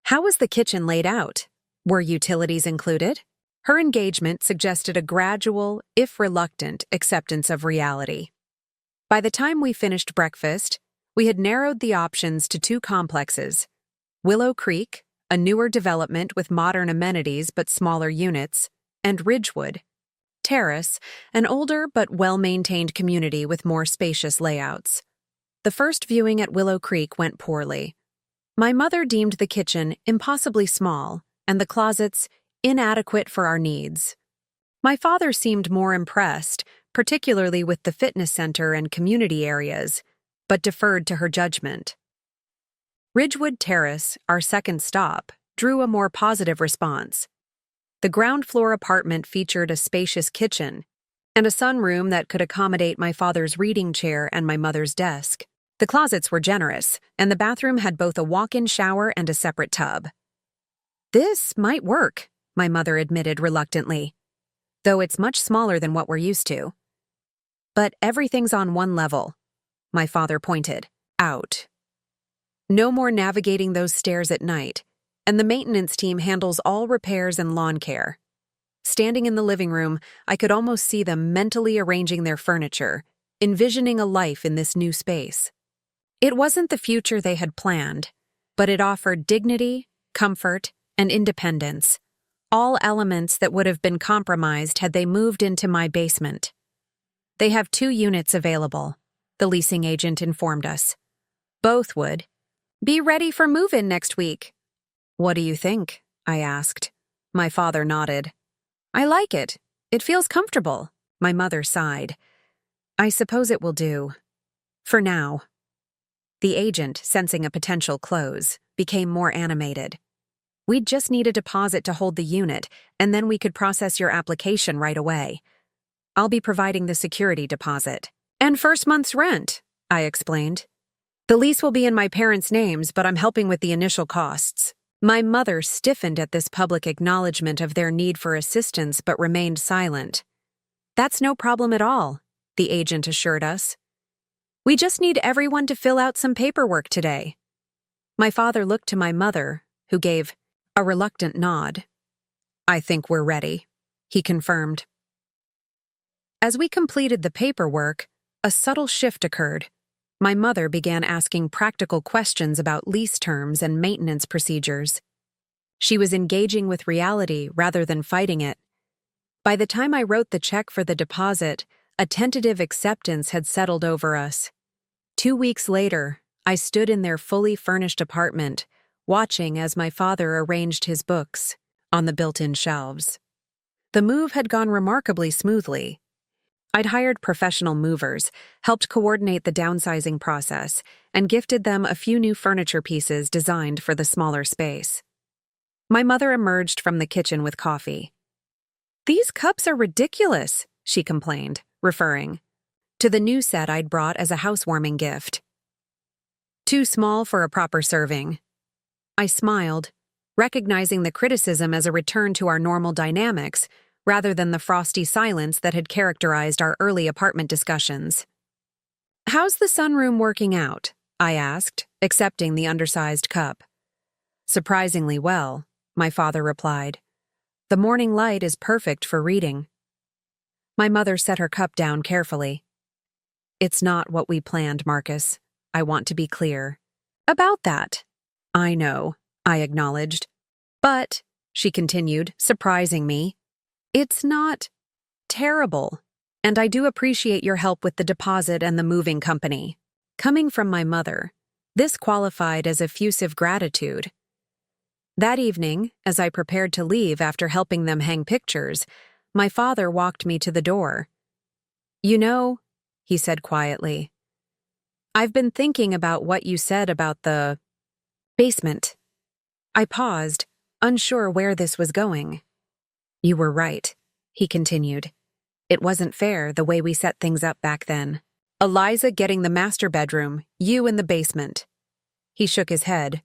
How was the kitchen laid out? Were utilities included? Her engagement suggested a gradual, if reluctant, acceptance of reality. By the time we finished breakfast, we had narrowed the options to 2 complexes: Willow Creek, a newer development with modern amenities but smaller units, and Ridgewood Terrace, an older but well-maintained community with more spacious layouts. The first viewing at Willow Creek went poorly. My mother deemed the kitchen impossibly small and the closets inadequate for our needs. My father seemed more impressed, particularly with the fitness center and community areas, but deferred to her judgment. Ridgewood Terrace, our second stop, drew a more positive response. The ground-floor apartment featured a spacious kitchen and a sunroom that could accommodate my father's reading chair and my mother's desk. The closets were generous, and the bathroom had both a walk-in shower and a separate tub. "This might work," my mother admitted reluctantly, "though it's much smaller than what we're used to." "But everything's on one level," my father pointed out. "No more navigating those stairs at night, and the maintenance team handles all repairs and lawn care." Standing in the living room, I could almost see them mentally arranging their furniture, envisioning a life in this new space. It wasn't the future they had planned, but it offered dignity, comfort, and independence, all elements that would have been compromised had they moved into my basement. "They have 2 units available," the leasing agent informed us. "Both would be ready for move-in next week." "What do you think?" I asked. My father nodded. I like it. It feels comfortable. My mother sighed. I suppose it will do. For now. The agent, sensing a potential close, became more animated. We'd just need a deposit to hold the unit, and then we could process your application right away. I'll be providing the security deposit. And first month's rent, I explained. The lease will be in my parents' names, but I'm helping with the initial costs. My mother stiffened at this public acknowledgement of their need for assistance but remained silent. That's no problem at all, the agent assured us. We just need everyone to fill out some paperwork today. My father looked to my mother, who gave a reluctant nod. I think we're ready, he confirmed. As we completed the paperwork, a subtle shift occurred. My mother began asking practical questions about lease terms and maintenance procedures. She was engaging with reality rather than fighting it. By the time I wrote the check for the deposit, a tentative acceptance had settled over us. 2 weeks later, I stood in their fully furnished apartment, watching as my father arranged his books on the built-in shelves. The move had gone remarkably smoothly. I'd hired professional movers, helped coordinate the downsizing process, and gifted them a few new furniture pieces designed for the smaller space. My mother emerged from the kitchen with coffee. "These cups are ridiculous," she complained, referring to the new set I'd brought as a housewarming gift. "Too small for a proper serving." I smiled, recognizing the criticism as a return to our normal dynamics, rather than the frosty silence that had characterized our early apartment discussions. "How's the sunroom working out?" I asked, accepting the undersized cup. "Surprisingly well," my father replied. "The morning light is perfect for reading." My mother set her cup down carefully. "It's not what we planned, Marcus. I want to be clear." "About that." "I know," I acknowledged. "But," she continued, surprising me, "it's not terrible, and I do appreciate your help with the deposit and the moving company." Coming from my mother, this qualified as effusive gratitude. That evening, as I prepared to leave after helping them hang pictures, my father walked me to the door. "You know," he said quietly, "I've been thinking about what you said about the basement." I paused, unsure where this was going. "You were right," he continued. "It wasn't fair the way we set things up back then. Eliza getting the master bedroom, you in the basement." He shook his head.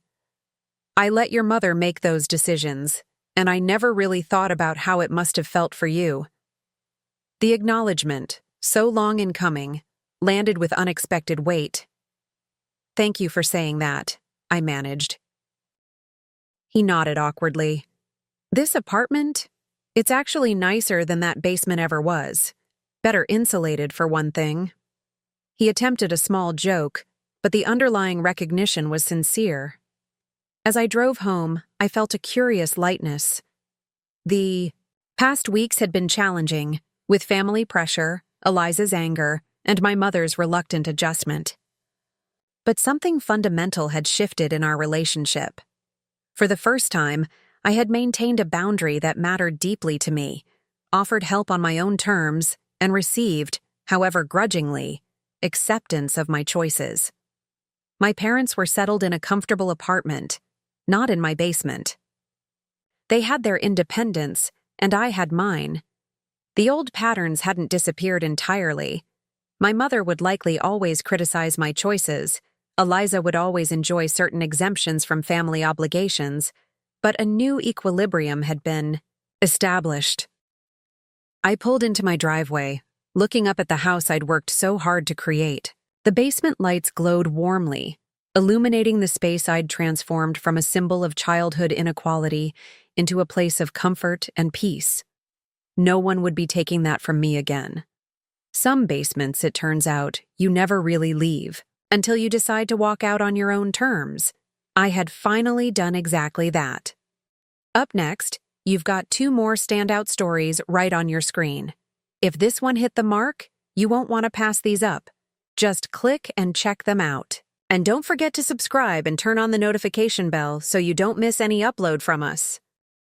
"I let your mother make those decisions, and I never really thought about how it must have felt for you." The acknowledgement, so long in coming, landed with unexpected weight. "Thank you for saying that," I managed. He nodded awkwardly. "This apartment? It's actually nicer than that basement ever was. Better insulated, for one thing." He attempted a small joke, but the underlying recognition was sincere. As I drove home, I felt a curious lightness. The past weeks had been challenging, with family pressure, Eliza's anger, and my mother's reluctant adjustment. But something fundamental had shifted in our relationship. For the first time, I had maintained a boundary that mattered deeply to me, offered help on my own terms, and received, however grudgingly, acceptance of my choices. My parents were settled in a comfortable apartment, not in my basement. They had their independence, and I had mine. The old patterns hadn't disappeared entirely. My mother would likely always criticize my choices. Eliza would always enjoy certain exemptions from family obligations, but a new equilibrium had been established. I pulled into my driveway, looking up at the house I'd worked so hard to create. The basement lights glowed warmly, illuminating the space I'd transformed from a symbol of childhood inequality into a place of comfort and peace. No one would be taking that from me again. Some basements, it turns out, you never really leave until you decide to walk out on your own terms. I had finally done exactly that. Up next, you've got 2 more standout stories right on your screen. If this one hit the mark, you won't want to pass these up. Just click and check them out. And don't forget to subscribe and turn on the notification bell so you don't miss any upload from us.